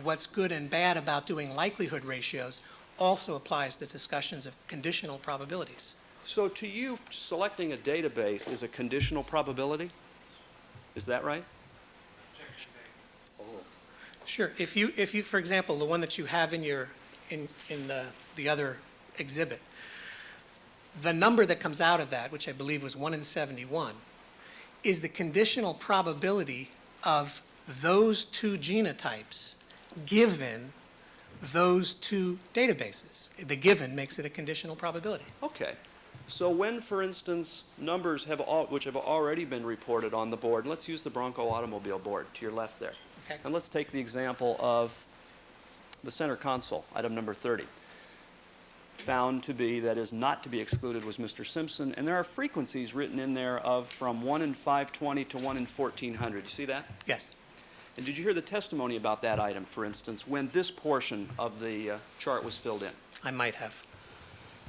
what's good and bad about doing likelihood ratios also applies to discussions of conditional probabilities. So to you, selecting a database is a conditional probability? Is that right? Sure. If you, for example, the one that you have in your, in the other exhibit, the number that comes out of that, which I believe was 1 in 71, is the conditional probability of those two genotypes given those two databases. The given makes it a conditional probability. Okay. So when, for instance, numbers which have already been reported on the board, let's use the Bronco automobile board to your left there. Okay. And let's take the example of the center console, item number 30. Found to be, that is not to be excluded, was Mr. Simpson, and there are frequencies written in there of from 1 in 520 to 1 in 1400. You see that? Yes. And did you hear the testimony about that item, for instance, when this portion of the chart was filled in? I might have.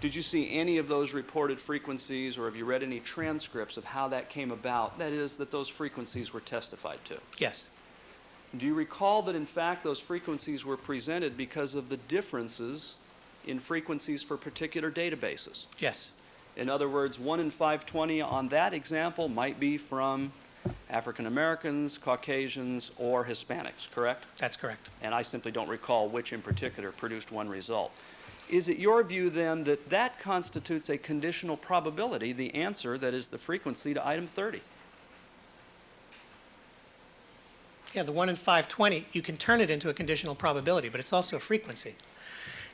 Did you see any of those reported frequencies, or have you read any transcripts of how that came about? That is, that those frequencies were testified to. Yes. Do you recall that, in fact, those frequencies were presented because of the differences in frequencies for particular databases? Yes. In other words, 1 in 520 on that example might be from African Americans, Caucasians, or Hispanics, correct? That's correct. And I simply don't recall which in particular produced one result. Is it your view then that that constitutes a conditional probability, the answer that is the frequency to item 30? Yeah, the 1 in 520, you can turn it into a conditional probability, but it's also a frequency.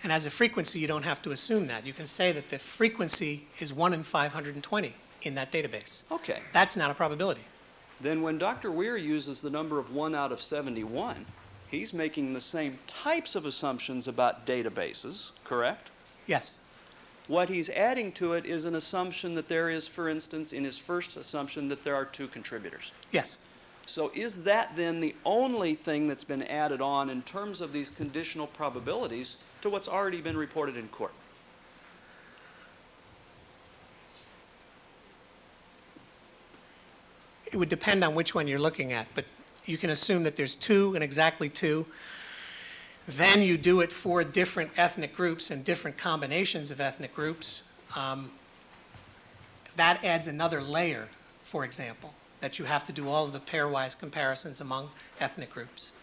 And as a frequency, you don't have to assume that. You can say that the frequency is 1 in 520 in that database. Okay. That's not a probability. Then when Dr. Weir uses the number of 1 out of 71, he's making the same types of assumptions about databases, correct? Yes. What he's adding to it is an assumption that there is, for instance, in his first assumption, that there are 2 contributors. Yes. So is that then the only thing that's been added on in terms of these conditional probabilities to what's already been reported in court? It would depend on which one you're looking at, but you can assume that there's 2 and exactly 2. Then you do it for different ethnic groups and different combinations of ethnic groups. That adds another layer, for example, that you have to do all of the pairwise comparisons among ethnic groups.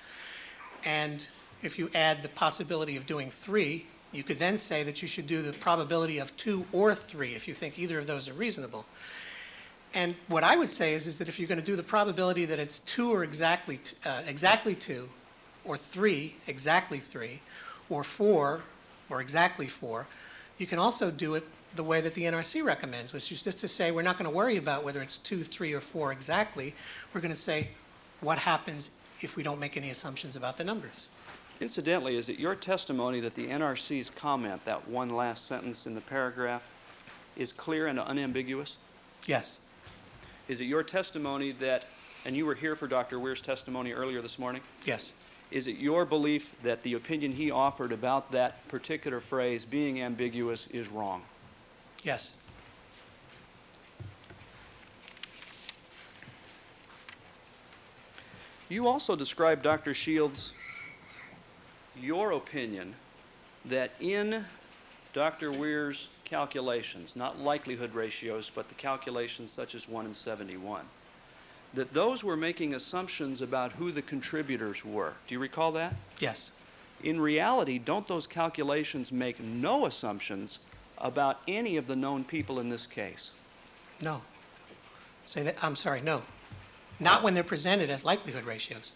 And if you add the possibility of doing 3, you could then say that you should do the probability of 2 or 3 if you think either of those are reasonable. And what I would say is that if you're going to do the probability that it's 2 or exactly 2, or 3, exactly 3, or 4, or exactly 4, you can also do it the way that the NRC recommends, which is just to say we're not going to worry about whether it's 2, 3, or 4 exactly. We're going to say what happens if we don't make any assumptions about the numbers. Incidentally, is it your testimony that the NRC's comment, that one last sentence in the paragraph, is clear and unambiguous? Yes. Is it your testimony that, and you were here for Dr. Weir's testimony earlier this morning, Yes. is it your belief that the opinion he offered about that particular phrase being ambiguous is wrong? Yes. You also described, Dr. Shields, your opinion that in Dr. Weir's calculations, not likelihood ratios, but the calculations such as 1 in 71, that those were making assumptions about who the contributors were. Do you recall that? Yes. In reality, don't those calculations make no assumptions about any of the known people in this case? No. Say that, I'm sorry, no. Not when they're presented as likelihood ratios.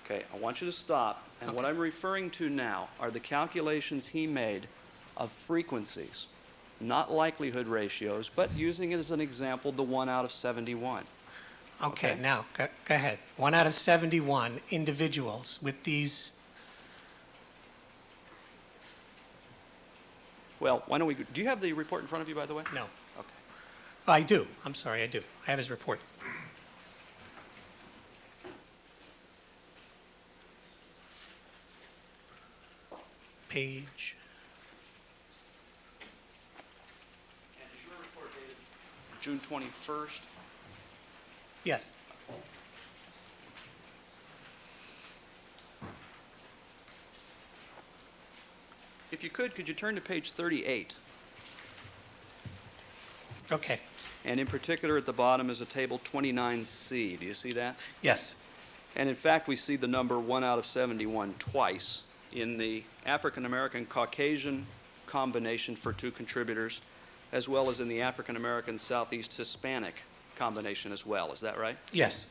Okay, I want you to stop. And what Okay. I'm referring to now are the calculations he made of frequencies, not likelihood ratios, but using as an example the 1 out of 71. Okay, Okay. now, go ahead. 1 out of 71 individuals with these, Well, why don't we, do you have the report in front of you, by the way? no. Okay. I do. I'm sorry, I do. I have his report. Page, And is your report dated June 21st? yes. If you could you turn to page 38? Okay, And in particular, at the bottom is a table 29C. Do you see that? yes. And in fact, we see the number 1 out of 71 twice in the African-American Caucasian combination for 2 contributors, as well as in the African-American Southeast Hispanic combination as well. Is that right? Yes.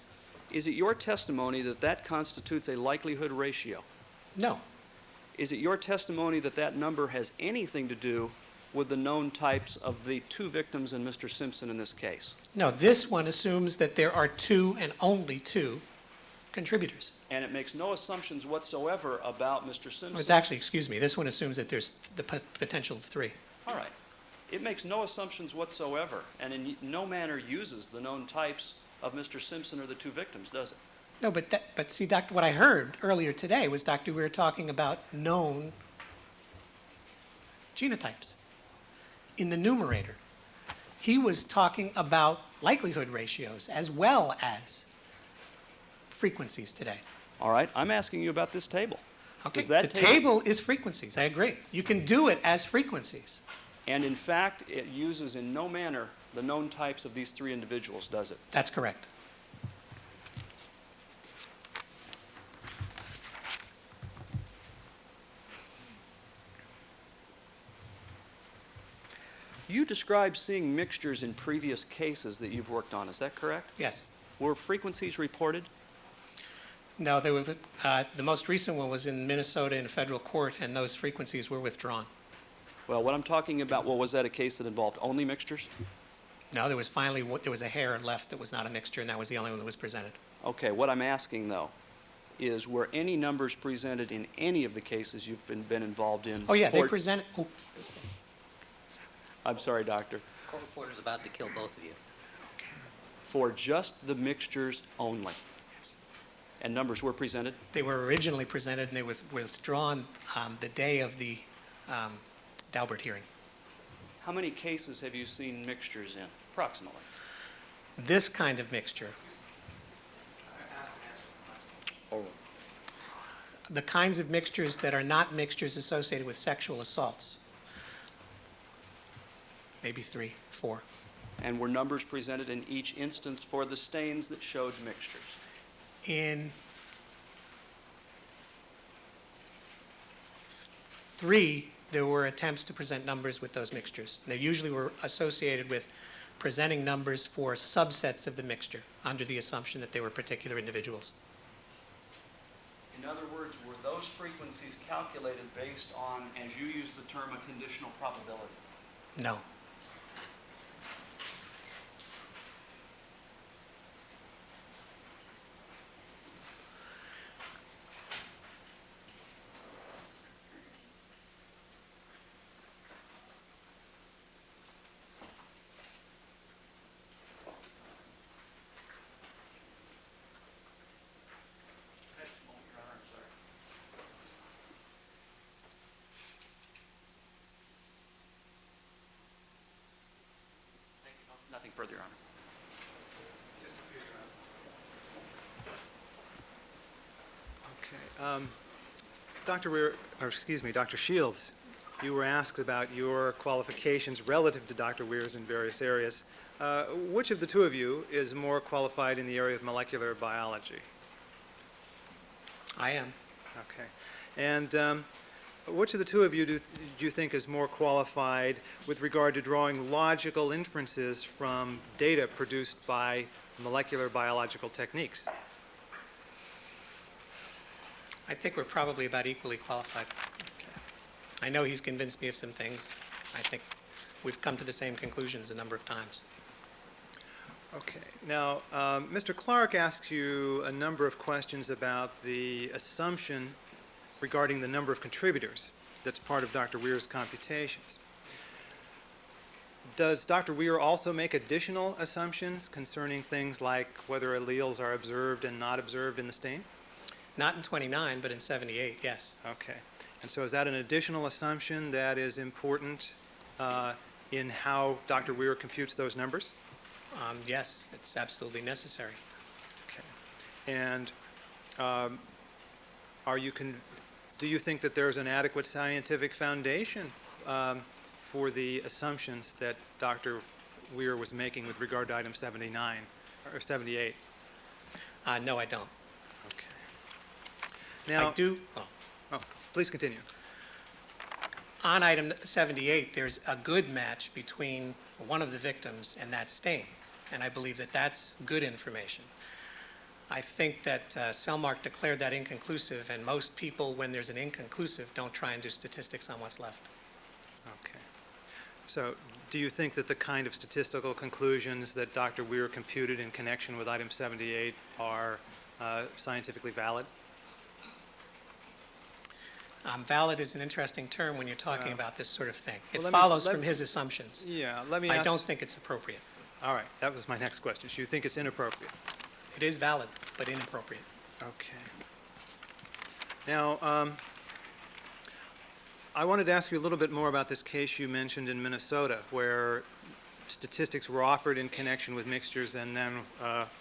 Is it your testimony that that constitutes a likelihood ratio? No. Is it your testimony that that number has anything to do with the known types of the 2 victims and Mr. Simpson in this case? No, this one assumes that there are 2 and only 2 contributors. And it makes no assumptions whatsoever about Mr. Simpson? It's actually, excuse me, this one assumes that there's the potential of 3. All right. It makes no assumptions whatsoever, and in no manner uses the known types of Mr. Simpson or the 2 victims, does it? No, but see, Doctor, what I heard earlier today was Dr. Weir talking about known genotypes in the numerator. He was talking about likelihood ratios as well as frequencies today. All right. I'm asking you about this table. Okay, Does that the table is frequencies, I agree. You can do it as frequencies. And in fact, it uses in no manner the known types of these 3 individuals, does it? That's correct. You described seeing mixtures in previous cases that you've worked on. Is that correct? Yes. Were frequencies reported? No, there was, the most recent one was in Minnesota in a federal court, and those frequencies were withdrawn. Well, what I'm talking about, well, was that a case that involved only mixtures? No, there was finally, there was a hair left that was not a mixture, and that was the only one that was presented. Okay, what I'm asking, though, is were any numbers presented in any of the cases you've been involved in? Oh, yeah, they for- presented, oh, I'm sorry, Doctor. Court reporter's about to kill both of you. For just the mixtures only? yes. And numbers were presented? They were originally presented, and they were withdrawn the day of the Daubert hearing. How many cases have you seen mixtures in, approximately? This kind of mixture, Or the kinds of mixtures that are not mixtures associated with sexual assaults, maybe 3, 4. And were numbers presented in each instance for the stains that showed mixtures? In 3, there were attempts to present numbers with those mixtures. They usually were associated with presenting numbers for subsets of the mixture under the assumption that they were particular individuals. In other words, were those frequencies calculated based on, as you use the term, a conditional probability? No. Dr. Weir, or excuse me, Dr. Shields, you were asked about your qualifications relative to Dr. Weir's in various areas. Which of the two of you is more qualified in the area of molecular biology? I am. Okay. And which of the two of you do you think is more qualified with regard to drawing logical inferences from data produced by molecular biological techniques? I think we're probably about equally qualified. I know he's convinced me of some things. I think we've come to the same conclusions a number of times. Okay. Now, Mr. Clarke asked you a number of questions about the assumption regarding the number of contributors that's part of Dr. Weir's computations. Does Dr. Weir also make additional assumptions concerning things like whether alleles are observed and not observed in the stain? Not in 29, but in 78, yes. Okay. And so is that an additional assumption that is important in how Dr. Weir computes those numbers? Yes, it's absolutely necessary. Okay. And do you think that there's an adequate scientific foundation for the assumptions that Dr. Weir was making with regard to item 79 or 78? No, I don't. Okay. Now, I do. Oh, please continue. On item 78, there's a good match between one of the victims and that stain, and I believe that that's good information. I think that Selmark declared that inconclusive, and most people, when there's an inconclusive, don't try and do statistics on what's left. Okay. So do you think that the kind of statistical conclusions that Dr. Weir computed in connection with item 78 are scientifically valid? Valid is an interesting term when you're talking about this sort of thing. It well, let me- follows let- from his assumptions. Yeah, let me I ask. don't think it's appropriate. All right, that was my next question. So you think it's inappropriate? It is valid, but inappropriate. Okay. Now, I wanted to ask you a little bit more about this case you mentioned in Minnesota, where statistics were offered in connection with mixtures and then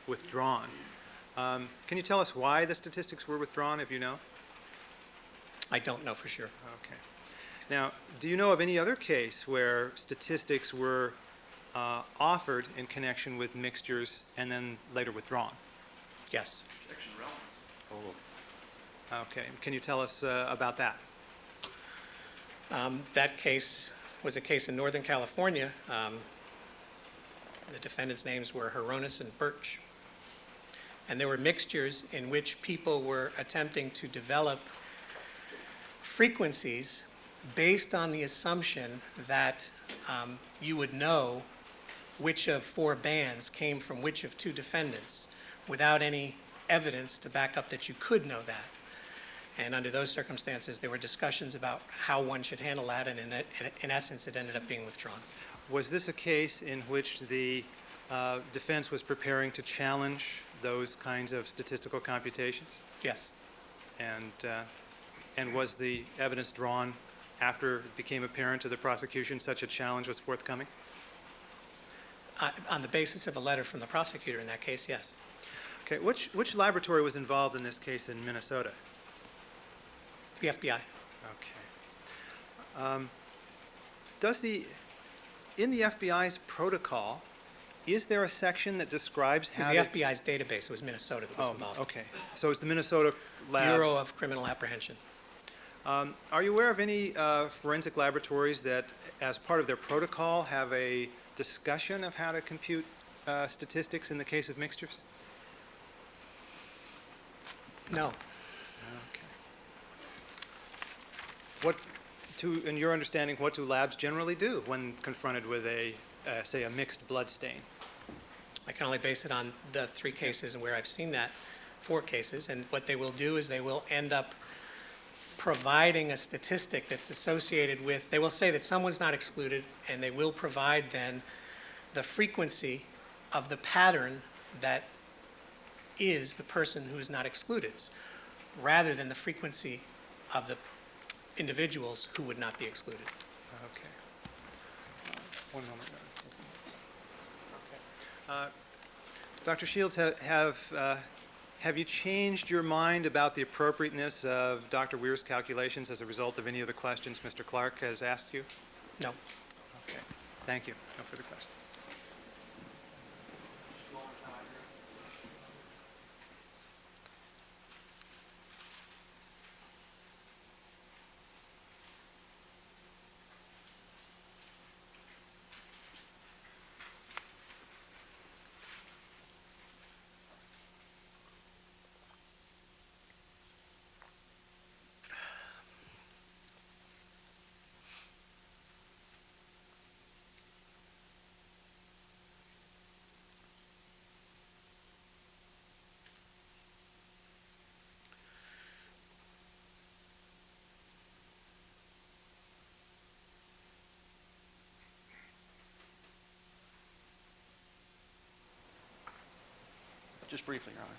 withdrawn. Can you tell us why the statistics were withdrawn, if you know? I don't know for sure. Okay. Now, do you know of any other case where statistics were offered in connection with mixtures and then later withdrawn? Yes. Okay. Can you tell us about that? That case was a case in Northern California. The defendants' names were Horonis and Birch. And there were mixtures in which people were attempting to develop frequencies based on the assumption that you would know which of four bands came from which of two defendants without any evidence to back up that you could know that. And under those circumstances, there were discussions about how one should handle that, and in essence, it ended up being withdrawn. Was this a case in which the defense was preparing to challenge those kinds of statistical computations? Yes. And was the evidence drawn after it became apparent to the prosecution such a challenge was forthcoming? On the basis of a letter from the prosecutor in that case, yes. Okay, which laboratory was involved in this case in Minnesota? The FBI. Okay. In the FBI's protocol, is there a section that describes It was how the FBI's database. It was Minnesota that was involved. okay. So it's the Minnesota lab. Bureau of Criminal Apprehension. Are you aware of any forensic laboratories that, as part of their protocol, have a discussion of how to compute statistics in the case of mixtures? No. Okay. In your understanding, what do labs generally do when confronted with say, a mixed blood stain? I can only base it on the 3 cases and where I've seen that, 4 cases. And what they will do is they will end up providing a statistic that's associated with, they will say that someone's not excluded, and they will provide then the frequency of the pattern that is the person who is not excluded, rather than the frequency of the individuals who would not be excluded. Okay. One moment. Okay. Dr. Shields, have Have you changed your mind about the appropriateness of Dr. Weir's calculations as a result of any of the questions Mr. Clarke has asked you? No. Okay, thank you. No further questions. Just briefly, Your Honor.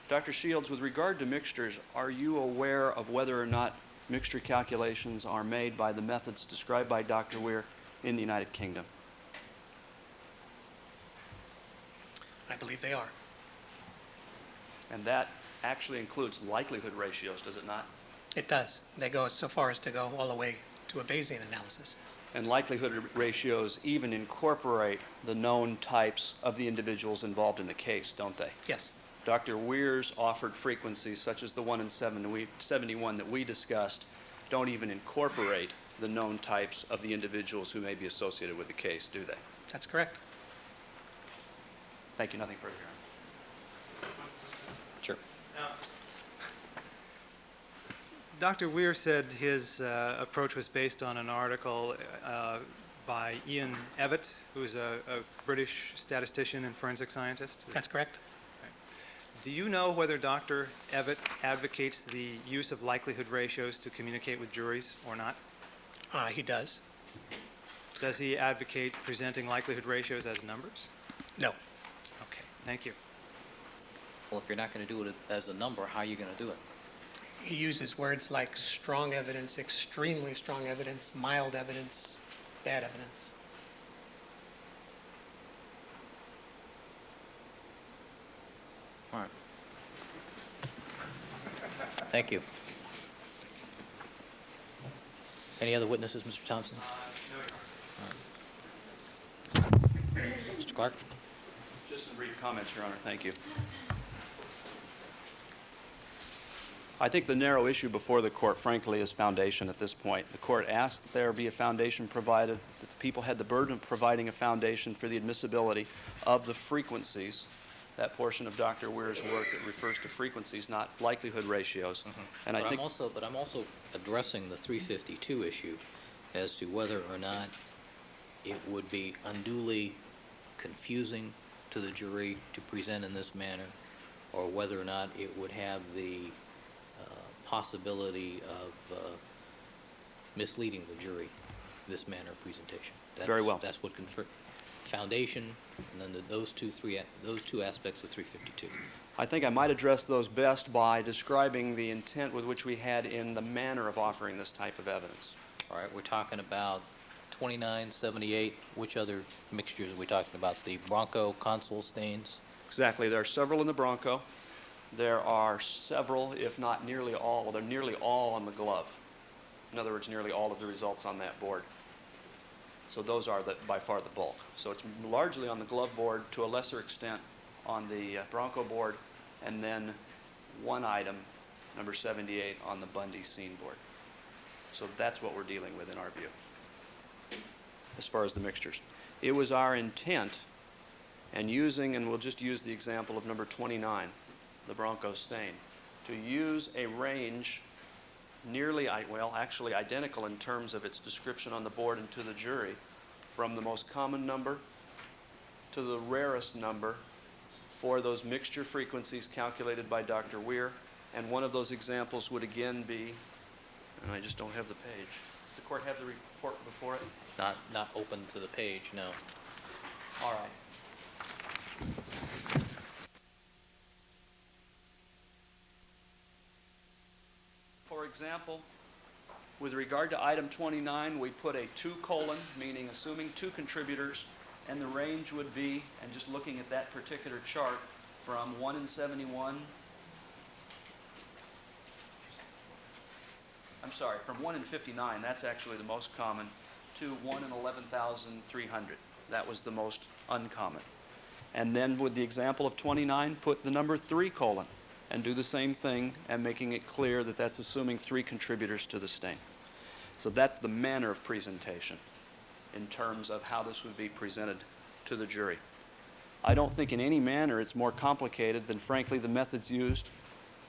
Dr. Shields, with regard to mixtures, are you aware of whether or not mixture calculations are made by the methods described by Dr. Weir in the United Kingdom? I believe they are. And that actually includes likelihood ratios, does it not? It does. They go so far as to go all the way to a Bayesian analysis. And likelihood ratios even incorporate the known types of the individuals involved in the case, don't they? Yes. Dr. Weir's offered frequencies, such as the one in 71 that we discussed, don't even incorporate the known types of the individuals who may be associated with the case, do they? That's correct. Thank you. Nothing further, Your Honor. Sure. Dr. Weir said his approach was based on an article by Ian Evatt, who's a British statistician and forensic scientist. That's correct. Do you know whether Dr. Evatt advocates the use of likelihood ratios to communicate with juries or not? He does. Does he advocate presenting likelihood ratios as numbers? No. Okay, thank you. Well, if you're not going to do it as a number, how are you going to do it? He uses words like strong evidence, extremely strong evidence, mild evidence, bad evidence. All right. Thank you. Any other witnesses, Mr. Thompson? Mr. Clarke? Just some brief comments, Your Honor. Thank you. I think the narrow issue before the court, frankly, is foundation at this point. The court asked that there be a foundation provided, that the people had the burden of providing a foundation for the admissibility of the frequencies, that portion of Dr. Weir's work that refers to frequencies, not likelihood ratios. And But I think I'm also addressing the 352 issue as to whether or not it would be unduly confusing to the jury to present in this manner, or whether or not it would have the possibility of misleading the jury, this manner of presentation. Very well. That's what foundation, and then those two aspects of 352. I think I might address those best by describing the intent with which we had in the manner of offering this type of evidence. All right, we're talking about 29, 78. Which other mixtures are we talking about? The Bronco console stains? Exactly. There are several in the Bronco. There are several, if not nearly all, they're nearly all on the glove. In other words, nearly all of the results on that board. So those are by far the bulk. So it's largely on the glove board, to a lesser extent on the Bronco board, and then one item, number 78, on the Bundy scene board. So that's what we're dealing with in our view, as far as the mixtures. It was our intent, and we'll just use the example of number 29, the Bronco stain, to use a range nearly, actually identical in terms of its description on the board and to the jury, from the most common number to the rarest number for those mixture frequencies calculated by Dr. Weir. And one of those examples would again be, and I just don't have the page. Does the court have the report before it? Not open to the page, no. All right. For example, with regard to item 29, we put a 2 colon, meaning assuming 2 contributors, and the range would be, and just looking at that particular chart, from 1 in 71, I'm sorry, from 1 in 59, that's actually the most common, to 1 in 11,300. That was the most uncommon. And then with the example of 29, put the number 3 : and do the same thing and making it clear that that's assuming 3 contributors to the stain. So that's the manner of presentation in terms of how this would be presented to the jury. I don't think in any manner it's more complicated than, frankly, the methods used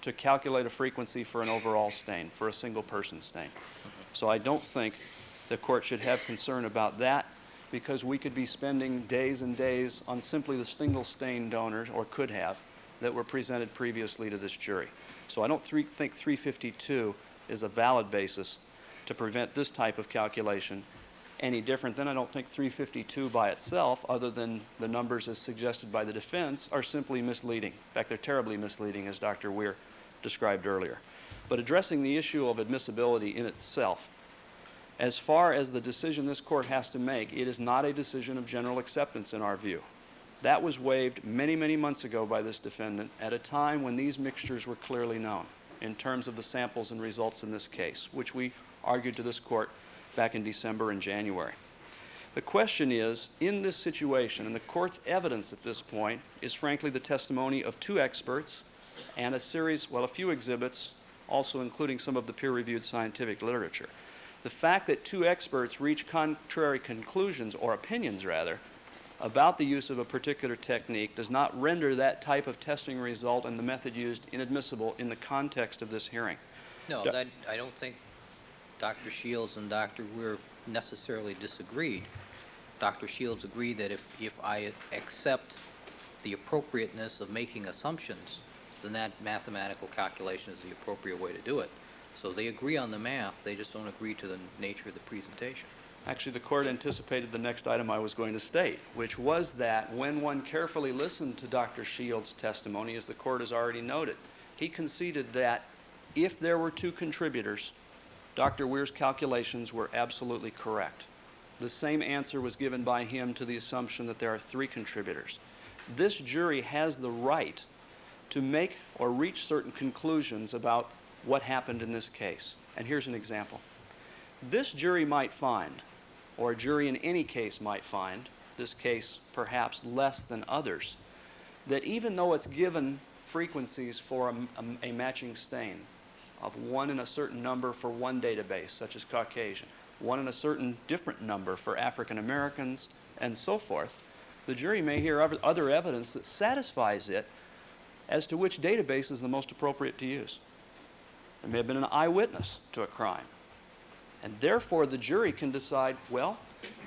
to calculate a frequency for an overall stain, for a single person stain. So I don't think the court should have concern about that, because we could be spending days and days on simply the single stain donors, or could have, that were presented previously to this jury. So I don't think 352 is a valid basis to prevent this type of calculation any different than I don't think 352 by itself, other than the numbers as suggested by the defense, are simply misleading. In fact, they're terribly misleading, as Dr. Weir described earlier. But addressing the issue of admissibility in itself, as far as the decision this court has to make, it is not a decision of general acceptance in our view. That was waived many, many months ago by this defendant at a time when these mixtures were clearly known in terms of the samples and results in this case, which we argued to this court back in December and January. The question is, in this situation, and the court's evidence at this point is frankly the testimony of 2 experts and a few exhibits, also including some of the peer-reviewed scientific literature. The fact that 2 experts reach contrary conclusions, or opinions rather, about the use of a particular technique does not render that type of testing result and the method used inadmissible in the context of this hearing. No, I don't think Dr. Shields and Dr. Weir necessarily disagreed. Dr. Shields agreed that if I accept the appropriateness of making assumptions, then that mathematical calculation is the appropriate way to do it. So they agree on the math, they just don't agree to the nature of the presentation. Actually, the court anticipated the next item I was going to state, which was that when one carefully listened to Dr. Shields' testimony, as the court has already noted, he conceded that if there were 2 contributors, Dr. Weir's calculations were absolutely correct. The same answer was given by him to the assumption that there are 3 contributors. This jury has the right to make or reach certain conclusions about what happened in this case. And here's an example. This jury might find, or a jury in any case might find, this case perhaps less than others, that even though it's given frequencies for a matching stain of 1 in a certain number for one database, such as Caucasian, 1 in a certain different number for African Americans, and so forth, the jury may hear other evidence that satisfies it as to which database is the most appropriate to use. There may have been an eyewitness to a crime. And therefore, the jury can decide, well,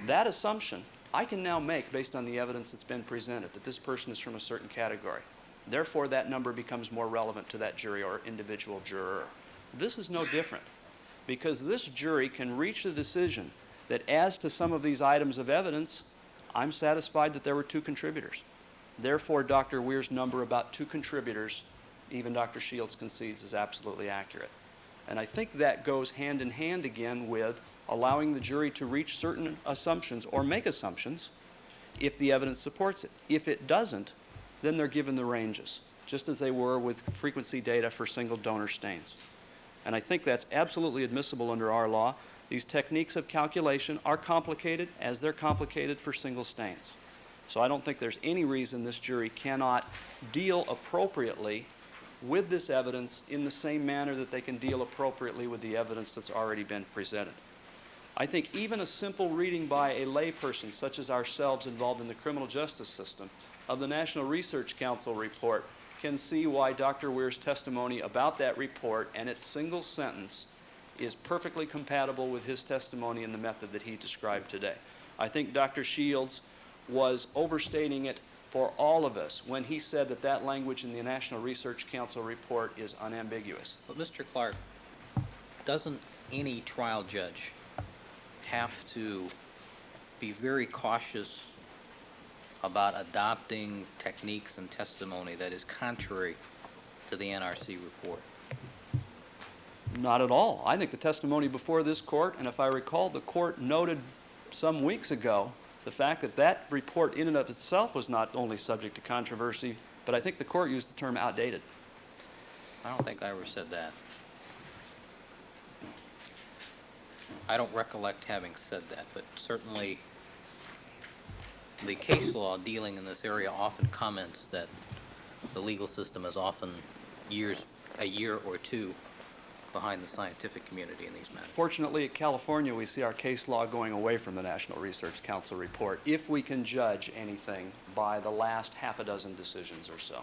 that assumption I can now make based on the evidence that's been presented, that this person is from a certain category. Therefore, that number becomes more relevant to that jury or individual juror. This is no different, because this jury can reach the decision that as to some of these items of evidence, I'm satisfied that there were 2 contributors. Therefore, Dr. Weir's number about 2 contributors, even Dr. Shields concedes, is absolutely accurate. And I think that goes hand in hand again with allowing the jury to reach certain assumptions or make assumptions if the evidence supports it. If it doesn't, then they're given the ranges, just as they were with frequency data for single donor stains. And I think that's absolutely admissible under our law. These techniques of calculation are complicated, as they're complicated for single stains. So I don't think there's any reason this jury cannot deal appropriately with this evidence in the same manner that they can deal appropriately with the evidence that's already been presented. I think even a simple reading by a layperson, such as ourselves involved in the criminal justice system, of the National Research Council report can see why Dr. Weir's testimony about that report and its single sentence is perfectly compatible with his testimony and the method that he described today. I think Dr. Shields was overstating it for all of us when he said that that language in the National Research Council report is unambiguous. But Mr. Clarke, doesn't any trial judge have to be very cautious about adopting techniques and testimony that is contrary to the NRC report? Not at all. I think the testimony before this court, and if I recall, the court noted some weeks ago the fact that that report in and of itself was not only subject to controversy, But I think the court used the term outdated. I don't think I ever said that. I don't recollect having said that, but certainly the case law dealing in this area often comments that the legal system is often a year or two behind the scientific community in these matters. Fortunately, in California, we see our case law going away from the National Research Council report, if we can judge anything by the last half a dozen decisions or so.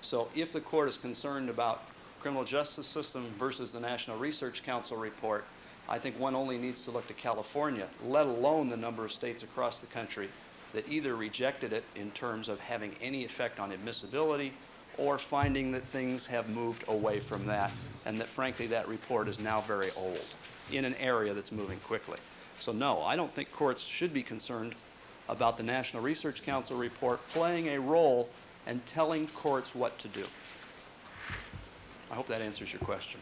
So if the court is concerned about criminal justice system versus the National Research Council report, I think one only needs to look to California, let alone the number of states across the country that either rejected it in terms of having any effect on admissibility or finding that things have moved away from that, and that frankly that report is now very old in an area that's moving quickly. So no, I don't think courts should be concerned about the National Research Council report playing a role and telling courts what to do. I hope that answers your question.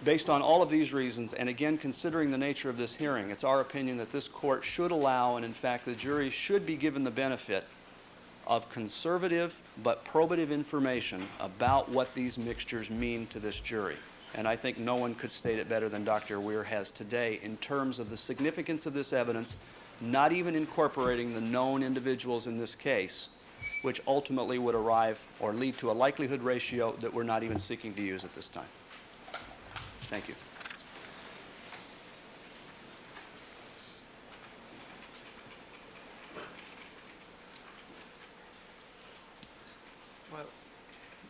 Based on all of these reasons, and again considering the nature of this hearing, it's our opinion that this court should allow, and in fact the jury should be given the benefit of conservative but probative information about what these mixtures mean to this jury. And I think no one could state it better than Dr. Weir has today in terms of the significance of this evidence, not even incorporating the known individuals in this case, which ultimately would arrive or lead to a likelihood ratio that we're not even seeking to use at this time. Thank you. Well,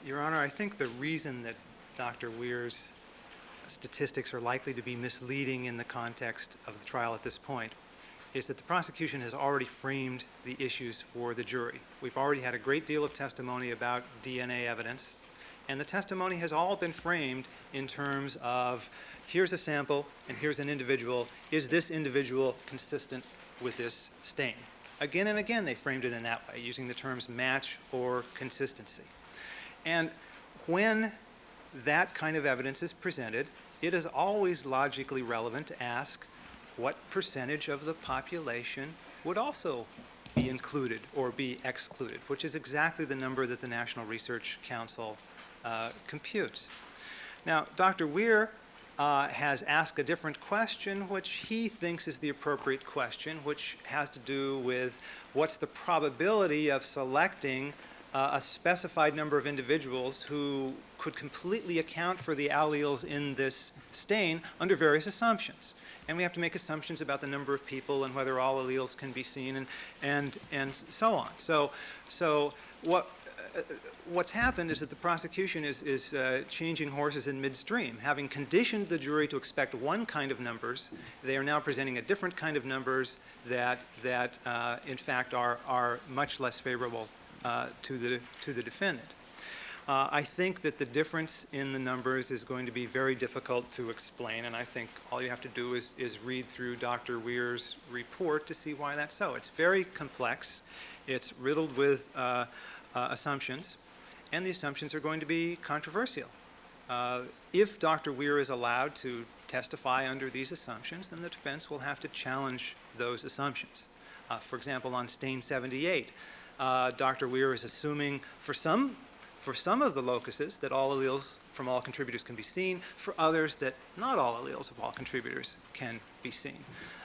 Your Honor, I think the reason that Dr. Weir's statistics are likely to be misleading in the context of the trial at this point is that the prosecution has already framed the issues for the jury. We've already had a great deal of testimony about DNA evidence, and the testimony has all been framed in terms of here's a sample and here's an individual. Is this individual consistent with this stain? Again and again they framed it in that way, using the terms match or consistency. And when that kind of evidence is presented, it is always logically relevant to ask what percentage of the population would also be included or be excluded, which is exactly the number that the National Research Council computes. Now, Dr. Weir has asked a different question, which he thinks is the appropriate question, which has to do with what's the probability of selecting a specified number of individuals who could completely account for the alleles in this stain under various assumptions. And we have to make assumptions about the number of people and whether all alleles can be seen and so on. So what's happened is that the prosecution is changing horses in midstream. Having conditioned the jury to expect one kind of numbers, they are now presenting a different kind of numbers that in fact are much less favorable to the defendant. I think that the difference in the numbers is going to be very difficult to explain, and I think all you have to do is read through Dr. Weir's report to see why that's so. It's very complex. It's riddled with assumptions, and the assumptions are going to be controversial. If Dr. Weir is allowed to testify under these assumptions, then the defense will have to challenge those assumptions. For example, on stain 78, Dr. Weir is assuming for some of the locuses that all alleles from all contributors can be seen, for others that not all alleles of all contributors can be seen.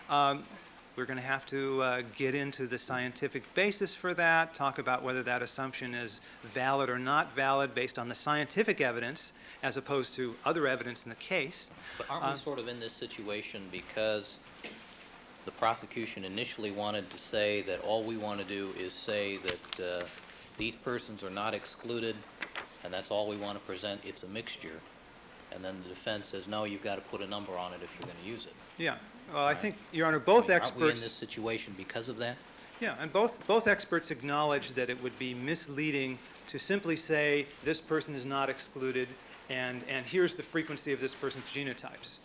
We're going to have to get into the scientific basis for that, talk about whether that assumption is valid or not valid based on the scientific evidence as opposed to other evidence in the case. But aren't we sort of in this situation because the prosecution initially wanted to say that all we want to do is say that these persons are not excluded, and that's all we want to present, it's a mixture. And then the defense says, no, you've got to put a number on it if you're going to use it. Yeah, well, I think, Your Honor, both Aren't we in experts... this situation because of that? Yeah, and both experts acknowledge that it would be misleading to simply say this person is not excluded and here's the frequency of this person's genotypes.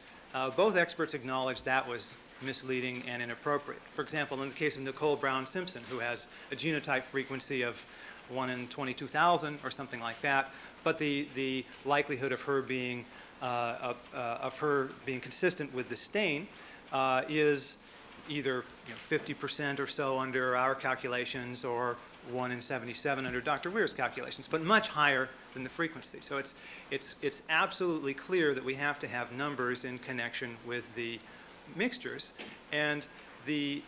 Both experts acknowledge that was misleading and inappropriate. For example, in the case of Nicole Brown Simpson, who has a genotype frequency of 1 in 22,000 or something like that, but the likelihood of her being consistent with the stain is either 50% or so under our calculations, or 1 in 77 under Dr. Weir's calculations, but much higher than the frequency. So it's absolutely clear that we have to have numbers in connection with the mixtures. And the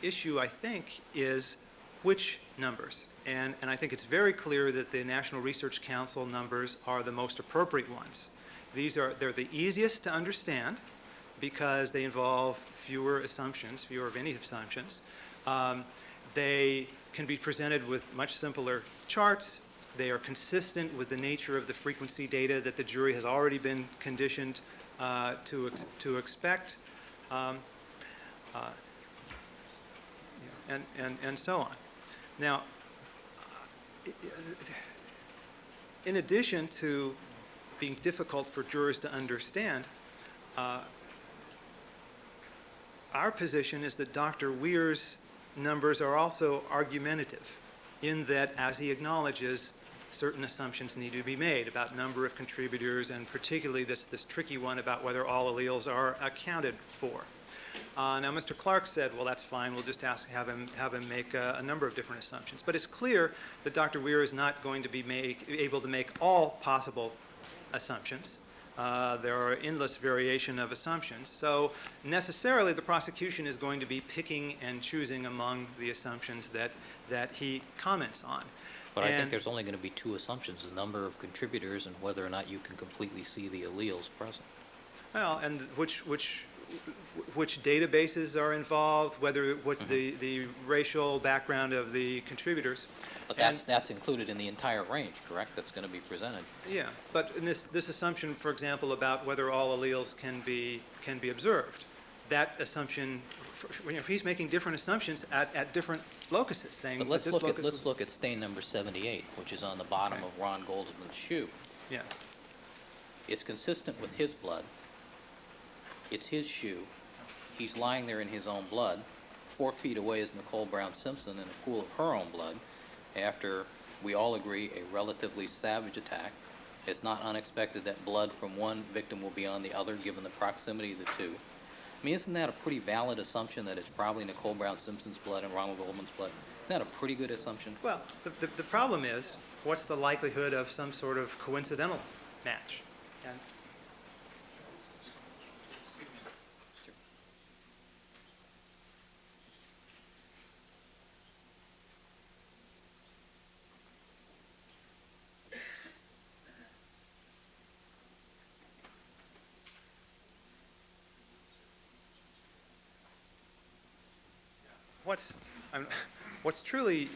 issue, I think, is which numbers. And I think it's very clear that the National Research Council numbers are the most appropriate ones. They're the easiest to understand because they involve fewer of any assumptions. They can be presented with much simpler charts. They are consistent with the nature of the frequency data that the jury has already been conditioned to expect, and so on. Now, in addition to being difficult for jurors to understand, our position is that Dr. Weir's numbers are also argumentative in that, as he acknowledges, certain assumptions need to be made about number of contributors, and particularly this tricky one about whether all alleles are accounted for. Now, Mr. Clarke said, well, that's fine, we'll just have him make a number of different assumptions. But it's clear that Dr. Weir is not going to be able to make all possible assumptions. There are endless variation of assumptions. So necessarily the prosecution is going to be picking and choosing among the assumptions that he comments on. But I think there's only going to be two assumptions, the number of contributors and whether or not you can completely see the alleles present. Well, and which databases are involved, the racial background of the contributors. But that's included in the entire range, correct? That's going to be presented. Yeah, but in this assumption, for example, about whether all alleles can be observed, that assumption, he's making different assumptions at different locuses, saying But let's look at stain number 78, which is on the bottom Okay. of Ron Goldman's shoe. Yeah. It's consistent with his blood. It's his shoe. He's lying there in his own blood. 4 feet away is Nicole Brown Simpson in a pool of her own blood after, we all agree, a relatively savage attack. It's not unexpected that blood from one victim will be on the other given the proximity of the two. I mean, isn't that a pretty valid assumption that it's probably Nicole Brown Simpson's blood and Ronald Goldman's blood? Isn't that a pretty good assumption? Well, the problem is, what's the likelihood of some sort of coincidental match? And what's truly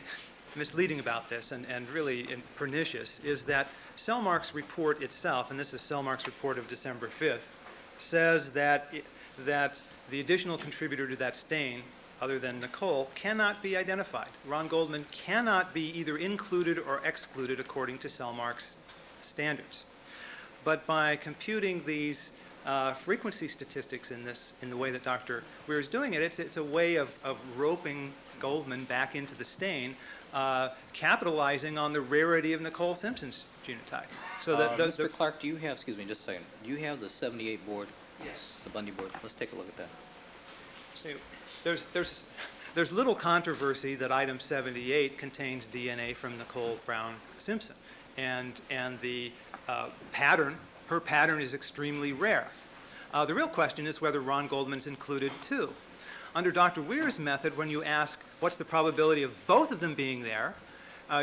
misleading about this and really pernicious is that Selmark's report itself, and this is Selmark's report of December 5th, says that the additional contributor to that stain, other than Nicole, cannot be identified. Ron Goldman cannot be either included or excluded according to Selmark's standards. But by computing these frequency statistics in the way that Dr. Weir is doing it, it's a way of roping Goldman back into the stain, capitalizing on the rarity of Nicole Simpson's genotype. So Mr. Clarke, do you have, excuse me, just a second, do you have the 78 board? Yes. The Bundy board? Let's take a look at that. See, there's little controversy that item 78 contains DNA from Nicole Brown Simpson, and the pattern, her pattern is extremely rare. The real question is whether Ron Goldman's included too. Under Dr. Weir's method, when you ask what's the probability of both of them being there,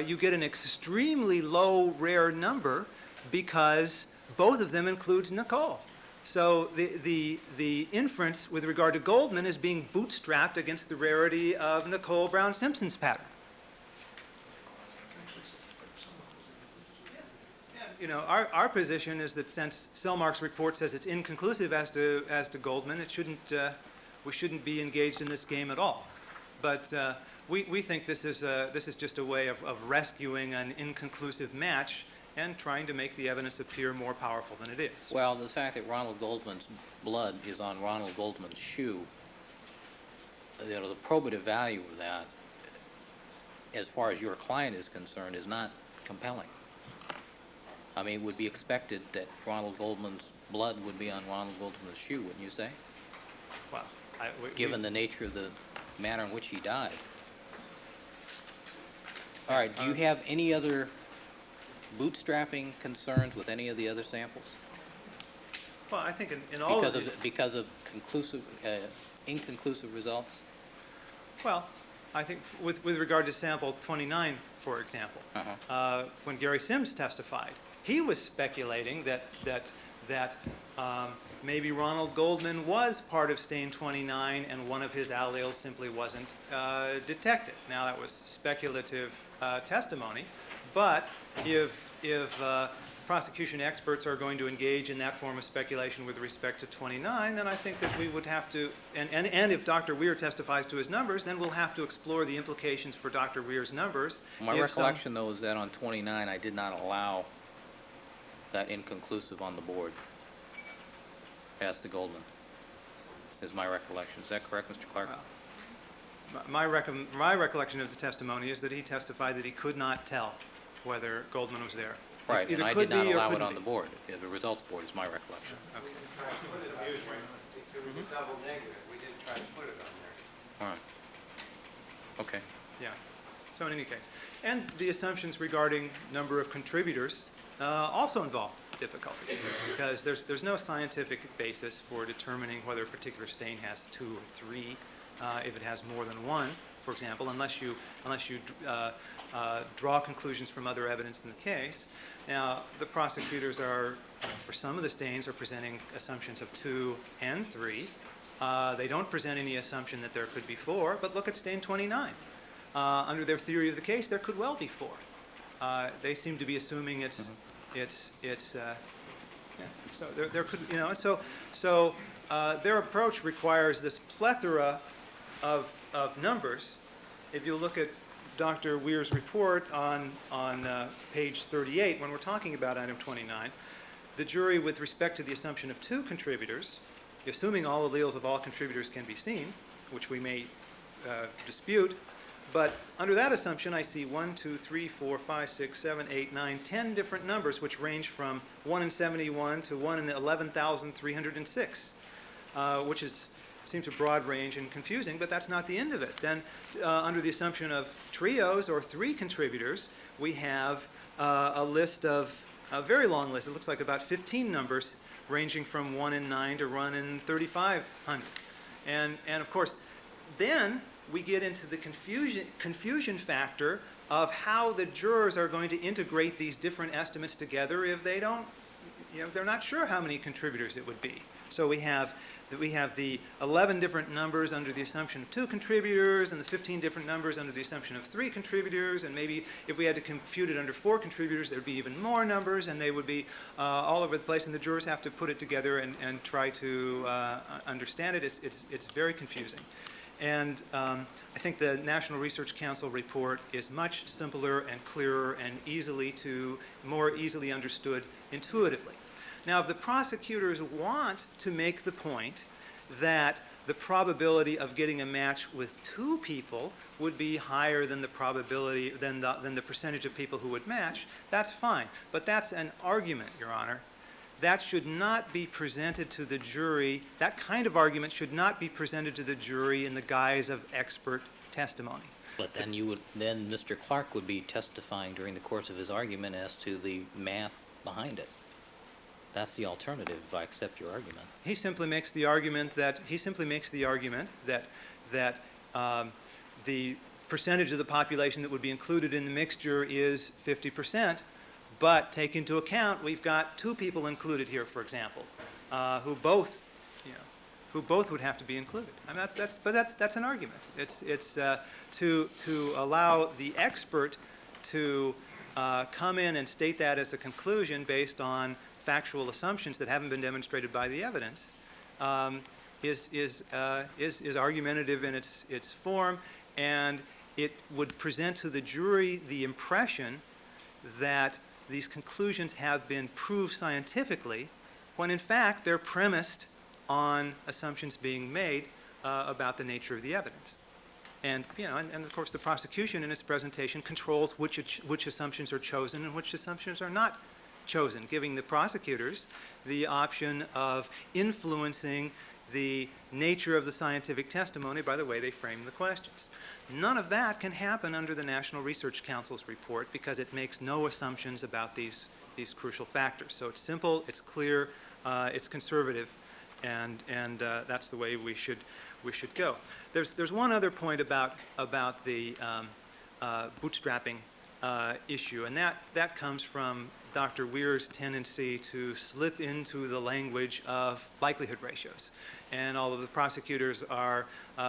you get an extremely low rare number because both of them includes Nicole. So the inference with regard to Goldman is being bootstrapped against the rarity of Nicole Brown Simpson's pattern. You know, our position is that since Selmark's report says it's inconclusive as to Goldman, it shouldn't we shouldn't be engaged in this game at all. But we think this is just a way of rescuing an inconclusive match and trying to make the evidence appear more powerful than it is. Well, the fact that Ronald Goldman's blood is on Ronald Goldman's shoe, you know, the probative value of that, as far as your client is concerned, is not compelling. I mean, it would be expected that Ronald Goldman's blood would be on Ronald Goldman's shoe, wouldn't you say? Well, Given the nature of the manner in which he died. All right, do you have any other bootstrapping concerns with any of the other samples? Well, I think in all of these, Because of conclusive, inconclusive results? well, I think with regard to sample 29, for example, when Gary Sims testified, he was speculating that maybe Ronald Goldman was part of stain 29 and one of his alleles simply wasn't detected. Now, that was speculative testimony, but if prosecution experts are going to engage in that form of speculation with respect to 29, then I think that we would have to, and if Dr. Weir testifies to his numbers, then we'll have to explore the implications for Dr. Weir's numbers. My recollection, though, is that on 29, I did not allow that inconclusive on the board as to Goldman, is my recollection. Is that correct, Mr. Clarke? My recollection of the testimony is that he testified that he could not tell whether Goldman was there. Right, and Either I could did not be or allow it couldn't on the be. board. The results board is my recollection. Okay. It was a double negative. We didn't try to put it on there. All right. Okay. Yeah. So in any case, and the assumptions regarding number of contributors also involve difficulties because there's no scientific basis for determining whether a particular stain has 2 or 3 if it has more than 1, for example, unless you draw conclusions from other evidence in the case. Now, the prosecutors are, for some of the stains, are presenting assumptions of 2 and 3. They don't present any assumption that there could be 4, but look at stain 29. Under their theory of the case, there could well be 4. They seem to be assuming it's so there could, you know, and so their approach requires this plethora of numbers. If you look at Dr. Weir's report on page 38, when we're talking about item 29, the jury, with respect to the assumption of 2 contributors, assuming all alleles of all contributors can be seen, which we may dispute, but under that assumption, I see 1, 2, 3, 4, 5, 6, 7, 8, 9, 10 different numbers, which range from 1 in 71 to 1 in 11,306, which seems a broad range and confusing, but that's not the end of it. Then, under the assumption of trios or 3 contributors, we have a list of a very long list. It looks like about 15 numbers, ranging from 1 in 9 to 1 in 3,500. And of course, then we get into the confusion factor of how the jurors are going to integrate these different estimates together if they don't, you know, they're not sure how many contributors it would be. So we have the 11 different numbers under the assumption of 2 contributors and the 15 different numbers under the assumption of 3 contributors, and maybe if we had to compute it under 4 contributors, there would be even more numbers, and they would be all over the place, and the jurors have to put it together and try to understand it. It's very confusing. And I think the National Research Council report is much simpler and clearer and more easily understood intuitively. Now, if the prosecutors want to make the point that the probability of getting a match with 2 people would be higher than the probability than the percentage of people who would match, that's fine. But that's an argument, Your Honor. That should not be presented to the jury. That kind of argument should not be presented to the jury in the guise of expert testimony. But then then Mr. Clarke would be testifying during the course of his argument as to the math behind it. That's the alternative, if I accept your argument. He simply makes the argument that the percentage of the population that would be included in the mixture is 50%. But take into account, we've got 2 people included here, for example, who both would have to be included. I mean, that's an argument. It's to allow the expert to come in and state that as a conclusion based on factual assumptions that haven't been demonstrated by the evidence is argumentative in its form, and it would present to the jury the impression that these conclusions have been proved scientifically, when in fact they're premised on assumptions being made about the nature of the evidence. And and of course the prosecution in its presentation controls which assumptions are chosen and which assumptions are not chosen, giving the prosecutors the option of influencing the nature of the scientific testimony by the way they frame the questions. None of that can happen under the National Research Council's report because it makes no assumptions about these crucial factors. So it's simple, it's clear, it's conservative, and that's the way we should go. There's one other point about the bootstrapping issue, and that comes from Dr. Weir's tendency to slip into the language of likelihood ratios. And although the prosecutors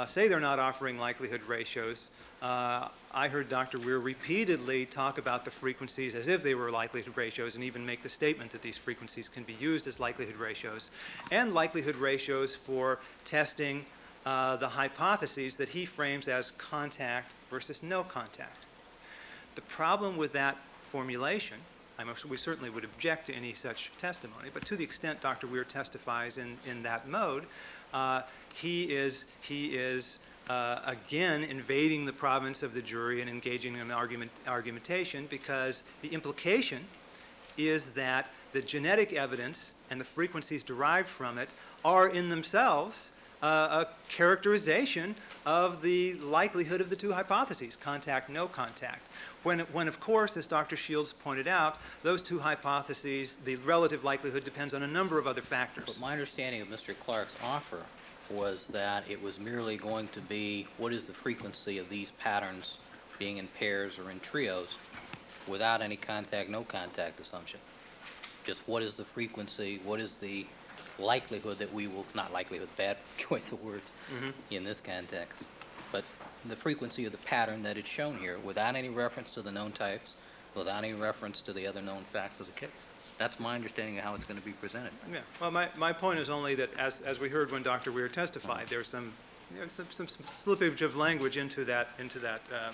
say they're not offering likelihood ratios, I heard Dr. Weir repeatedly talk about the frequencies as if they were likelihood ratios and even make the statement that these frequencies can be used as likelihood ratios, and likelihood ratios for testing the hypotheses that he frames as contact versus no contact. The problem with that formulation, we certainly would object to any such testimony, but to the extent Dr. Weir testifies in that mode, he is again invading the province of the jury and engaging in argumentation, because the implication is that the genetic evidence and the frequencies derived from it are in themselves a characterization of the likelihood of the two hypotheses, contact, no contact. When of course, as Dr. Shields pointed out, those two hypotheses, the relative likelihood depends on a number of other factors. But my understanding of Mr. Clarke's offer was that it was merely going to be what is the frequency of these patterns being in pairs or in trios without any contact, no contact assumption. Just what is the frequency, what is the likelihood that we will, not likelihood, bad choice of words in this context, but the frequency of the pattern that it's shown here without any reference to the known types, without any reference to the other known facts of the case. That's my understanding of how it's going to be presented. Yeah. Well, my point is only that as we heard when Dr. Weir testified, there's some slippage of language into that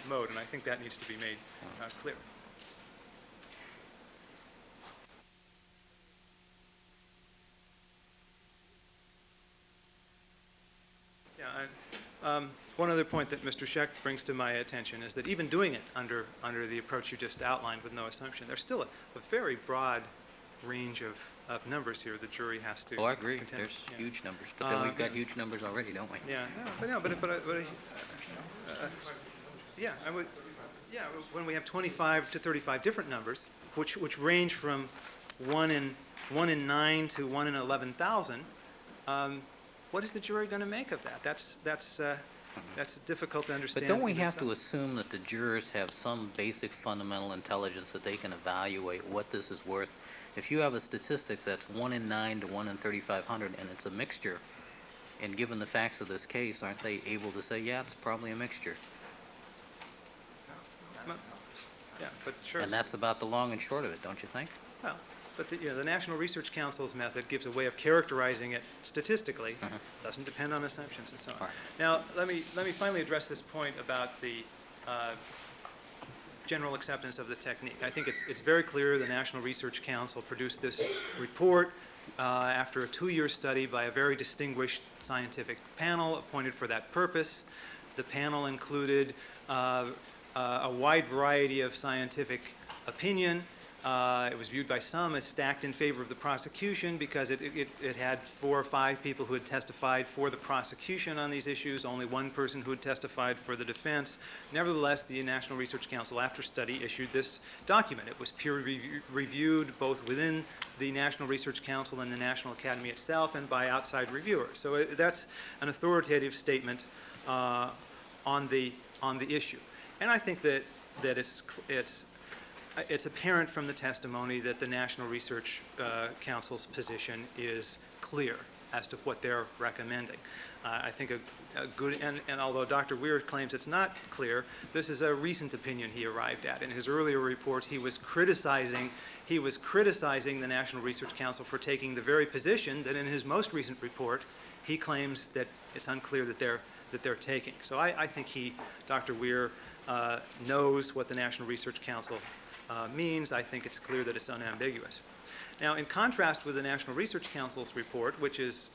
mode, and I think that needs to be made clear. Yeah. One other point that Mr. Scheck brings to my attention is that even doing it under the approach you just outlined with no assumption, there's still a very broad range of numbers here the jury has to Oh, I agree. contend. There's Yeah. huge numbers, but then we've got huge numbers already, don't we? Yeah, when we have 25 to 35 different numbers, which range from 1 in 9 to 1 in 11,000, what is the jury going to make of that? That's difficult to understand. But don't we even have so. to assume that the jurors have some basic fundamental intelligence that they can evaluate what this is worth? If you have a statistic that's 1 in 9 to 1 in 3,500 and it's a mixture, and given the facts of this case, aren't they able to say, yeah, it's probably a mixture? Yeah, but sure. And that's about the long and short of it, don't you think? Well, but the National Research Council's method gives a way of characterizing it statistically. Doesn't depend on assumptions and so on. All right. Now, let me finally address this point about the general acceptance of the technique. I think it's very clear the National Research Council produced this report after a 2-year study by a very distinguished scientific panel appointed for that purpose. The panel included a wide variety of scientific opinion. It was viewed by some as stacked in favor of the prosecution because it had 4 or 5 people who had testified for the prosecution on these issues, only 1 person who had testified for the defense. Nevertheless, the National Research Council, after study, issued this document. It was peer-reviewed both within the National Research Council and the National Academy itself and by outside reviewers. So that's an authoritative statement on the issue. And I think that it's apparent from the testimony that the National Research Council's position is clear as to what they're recommending. I think a good, and although Dr. Weir claims it's not clear, this is a recent opinion he arrived at. In his earlier reports, he was criticizing the National Research Council for taking the very position that in his most recent report, he claims that it's unclear that they're taking. So I think Dr. Weir, knows what the National Research Council means. I think it's clear that it's unambiguous. Now, in contrast with the National Research Council's report, which is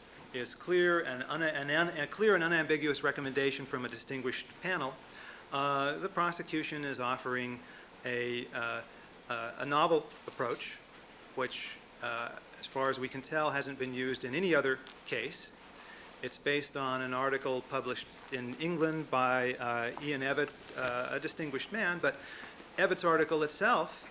clear and a clear and unambiguous recommendation from a distinguished panel, the prosecution is offering a novel approach, which, as far as we can tell, hasn't been used in any other case. It's based on an article published in England by Ian Evatt, a distinguished man, but Evatt's article itself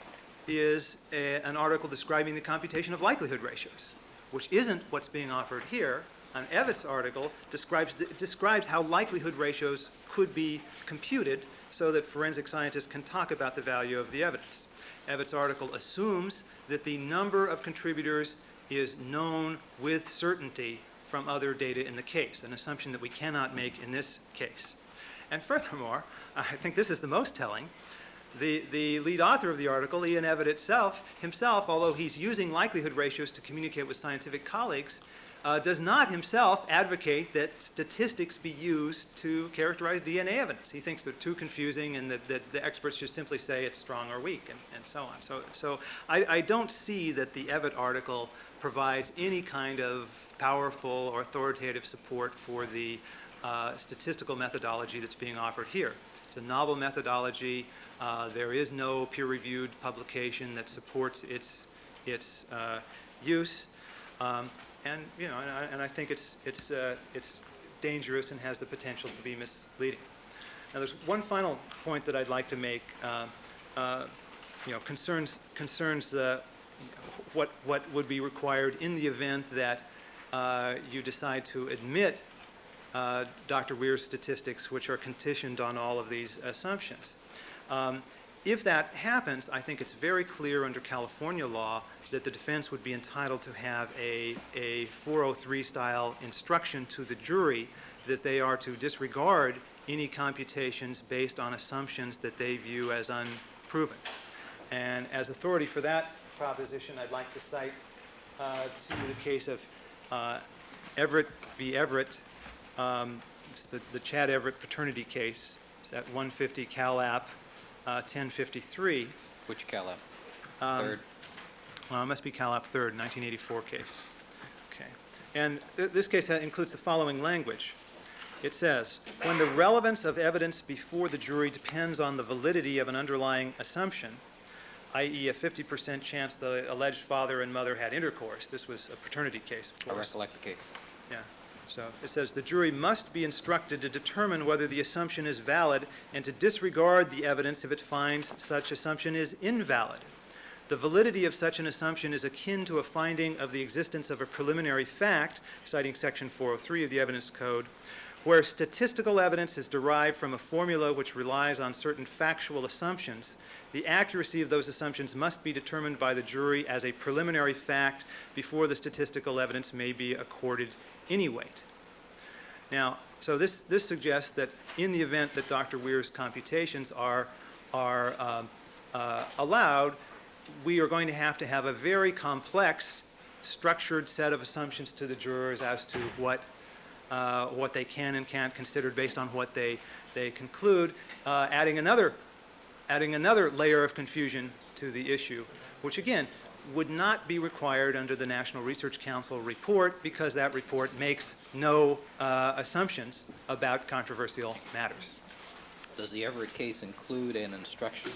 is an article describing the computation of likelihood ratios, which isn't what's being offered here. And Evatt's article describes how likelihood ratios could be computed so that forensic scientists can talk about the value of the evidence. Evatt's article assumes that the number of contributors is known with certainty from other data in the case, an assumption that we cannot make in this case. And furthermore, I think this is the most telling, the lead author of the article, Ian Evatt himself, although he's using likelihood ratios to communicate with scientific colleagues, does not himself advocate that statistics be used to characterize DNA evidence. He thinks they're too confusing and that the experts should simply say it's strong or weak and so on. So I don't see that the Evatt article provides any kind of powerful or authoritative support for the statistical methodology that's being offered here. It's a novel methodology. There is no peer-reviewed publication that supports its use. And I think it's dangerous and has the potential to be misleading. Now, there's one final point that I'd like to make. Concerns what would be required in the event that you decide to admit Dr. Weir's statistics, which are conditioned on all of these assumptions. If that happens, I think it's very clear under California law that the defense would be entitled to have a 403-style instruction to the jury that they are to disregard any computations based on assumptions that they view as unproven. And as authority for that proposition, I'd like to cite to the case of Everett v. Everett. It's the Chad Everett paternity case. It's at 150 Calap 1053. Which Calap? Third? Well, it must be Calap 3rd, 1984 case. Okay. And this case includes the following language. It says, when the relevance of evidence before the jury depends on the validity of an underlying assumption, i.e. a 50% chance the alleged father and mother had intercourse. This was a paternity case, of course. I recollect the case. Yeah. So it says the jury must be instructed to determine whether the assumption is valid and to disregard the evidence if it finds such assumption is invalid. The validity of such an assumption is akin to a finding of the existence of a preliminary fact, citing Section 403 of the Evidence Code, where statistical evidence is derived from a formula which relies on certain factual assumptions. The accuracy of those assumptions must be determined by the jury as a preliminary fact before the statistical evidence may be accorded any weight. Now, so this suggests that in the event that Dr. Weir's computations are allowed, we are going to have a very complex, structured set of assumptions to the jurors as to what they can and can't consider based on what they conclude, adding another layer of confusion to the issue, which again would not be required under the National Research Council report because that report makes no assumptions about controversial matters. Does the Everett case include an instruction?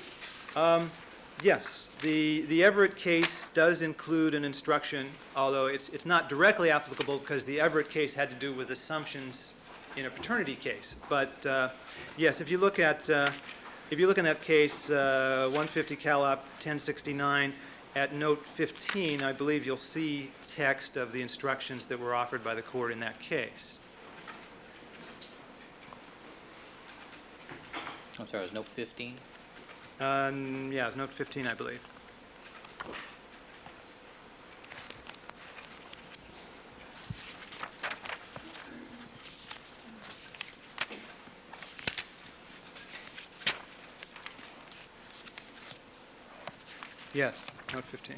Yes, the Everett case does include an instruction, although it's not directly applicable because the Everett case had to do with assumptions in a paternity case. But yes, if you look in that case, 150 Calop 1069, at note 15, I believe you'll see text of the instructions that were offered by the court in that case. I'm sorry, it was note 15? Yeah, it's note 15, I believe. Yes, note 15.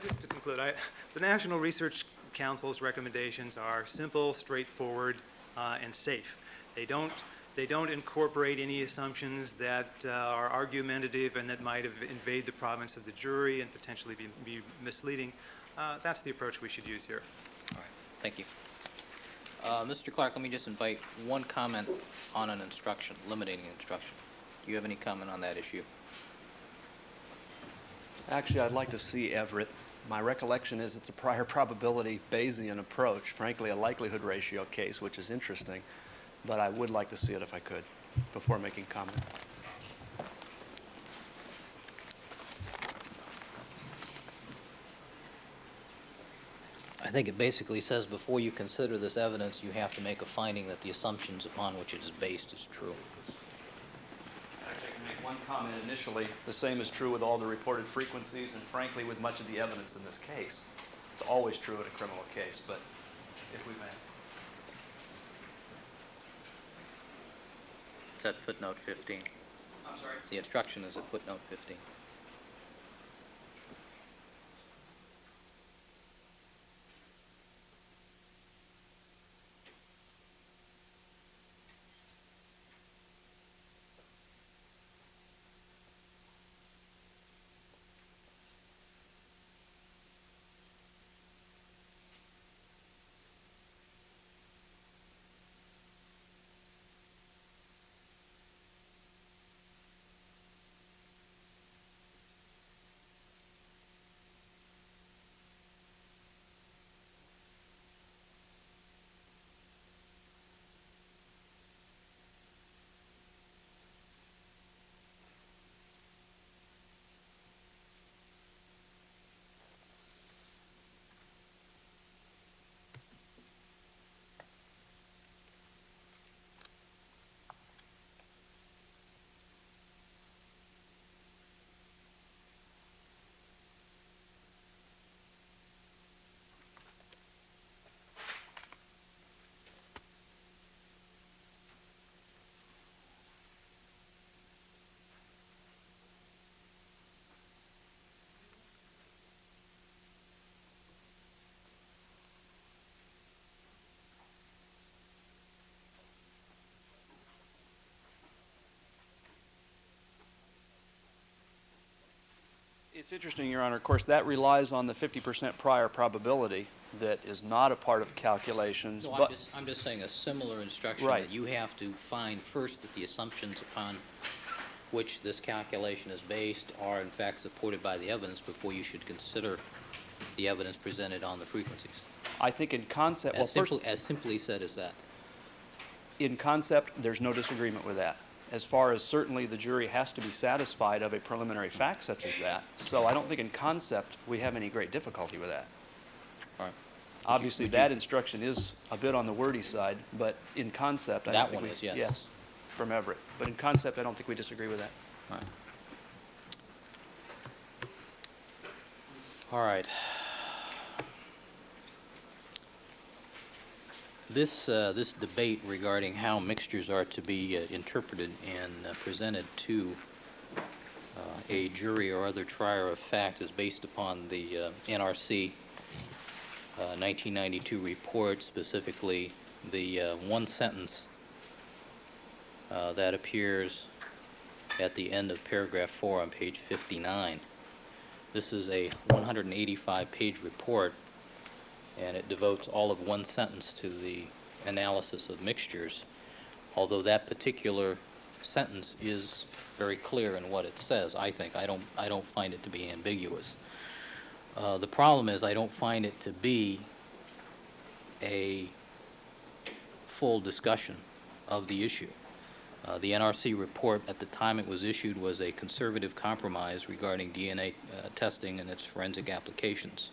Just to conclude, the National Research counsel's recommendations are simple, straightforward, and safe. They don't incorporate any assumptions that are argumentative and that might invade the province of the jury and potentially be misleading. That's the approach we should use here. All right, thank you. Mr. Clarke, let me just invite one comment on an instruction, limiting an instruction. Do you have any comment on that issue? Actually, I'd like to see Everett. My recollection is it's a prior probability Bayesian approach, frankly, a likelihood ratio case, which is interesting, but I would like to see it if I could before making comment. I think it basically says before you consider this evidence, you have to make a finding that the assumptions upon which it is based is true. Actually, I can make one comment initially. The same is true with all the reported frequencies and frankly with much of the evidence in this case. It's always true in a criminal case, but if we may. It's at footnote 15. I'm sorry? The instruction is at footnote 15. It's interesting, Your Honor. Of course, that relies on the 50% prior probability that is not a part of calculations. No, but I'm just saying a similar instruction Right. that you have to find first that the assumptions upon which this calculation is based are in fact supported by the evidence before you should consider the evidence presented on the frequencies. I think in concept, well, first, As simply said as that. in concept, there's no disagreement with that. As far as certainly the jury has to be satisfied of a preliminary fact such as that. So I don't think in concept we have any great difficulty with that. All right. Obviously, that instruction is a bit on the wordy side, but in concept, I don't That think one we... is, yes. Yes, from Everett. But in concept, I don't think we disagree with that. All right. All right. This debate regarding how mixtures are to be interpreted and presented to a jury or other trier of fact is based upon the NRC 1992 report, specifically the one sentence that appears at the end of paragraph 4 on page 59. This is a 185-page report, and it devotes all of one sentence to the analysis of mixtures, although that particular sentence is very clear in what it says, I think. I don't find it to be ambiguous. The problem is I don't find it to be a full discussion of the issue. The NRC report at the time it was issued was a conservative compromise regarding DNA testing and its forensic applications.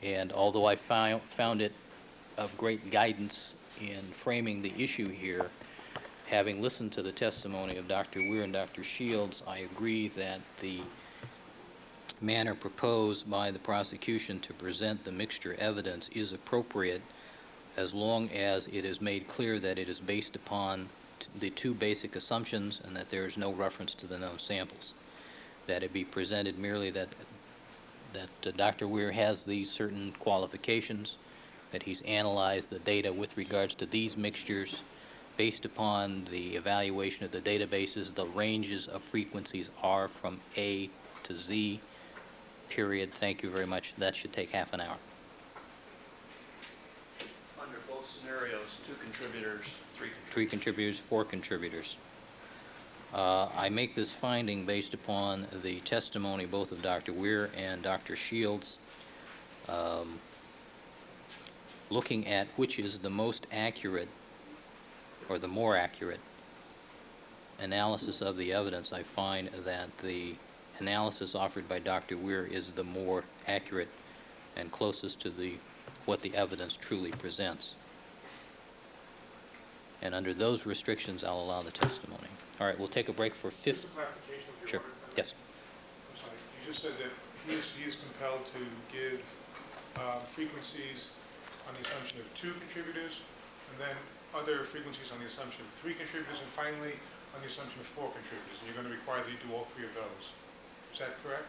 And although I found it of great guidance in framing the issue here, having listened to the testimony of Dr. Weir and Dr. Shields, I agree that the manner proposed by the prosecution to present the mixture evidence is appropriate as long as it is made clear that it is based upon the two basic assumptions and that there is no reference to the known samples. That it be presented merely that that Dr. Weir has these certain qualifications, that he's analyzed the data with regards to these mixtures. Based upon the evaluation of the databases, the ranges of frequencies are from A to Z, period. Thank you very much. That should take half an hour. Under both scenarios, 2 contributors, 3 contributors. 3 contributors, 4 contributors. I make this finding based upon the testimony both of Dr. Weir and Dr. Shields, looking at which is the most accurate or the more accurate analysis of the evidence. I find that the analysis offered by Dr. Weir is the more accurate and closest to what the evidence truly presents. And under those restrictions, I'll allow the testimony. All right, we'll take a break for Just a clarification of your Sure. order, if I may. Yes. I'm sorry, you just said that he is compelled to give frequencies on the assumption of 2 contributors, and then other frequencies on the assumption of 3 contributors, and finally on the assumption of 4 contributors, and you're going to require that you do all 3 of those. Is that correct?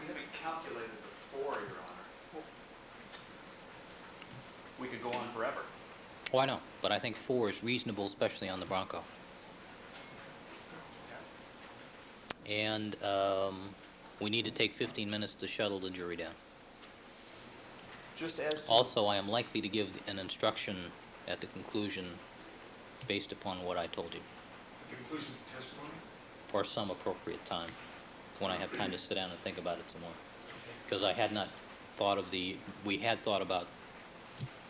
We haven't calculated the 4, Your Honor. We could go on forever. Oh, I know, but I think 4 is reasonable, especially on the Bronco. And we need to take 15 minutes to shuttle the jury down. Just as to Also, I am likely to give an instruction at the conclusion based upon what I told you, At the conclusion of the testimony? or some appropriate time, when I have time to sit down and think about it some more. Because I had not thought of we had thought about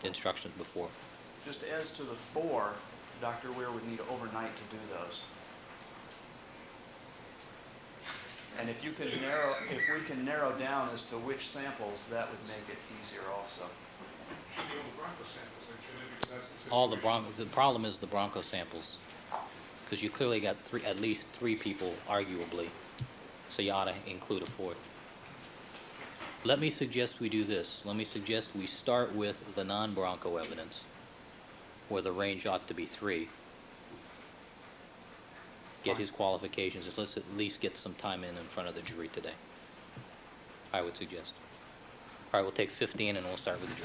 instructions before. Just as to the 4, Dr. Weir would need overnight to do those. And if we can narrow down as to which samples, that would make it easier also. Should be all the Bronco samples, then, shouldn't it? Because that's the All the situation. Bronco, the problem is the Bronco samples, because you clearly got at least 3 people, arguably, so you ought to include a 4th. Let me suggest we do this. Let me suggest we start with the non-Bronco evidence, where the range ought to be 3. Get his qualifications, and let's at least get some time in front of the jury today. I would suggest. All right, we'll take 15 and we'll start with the jury.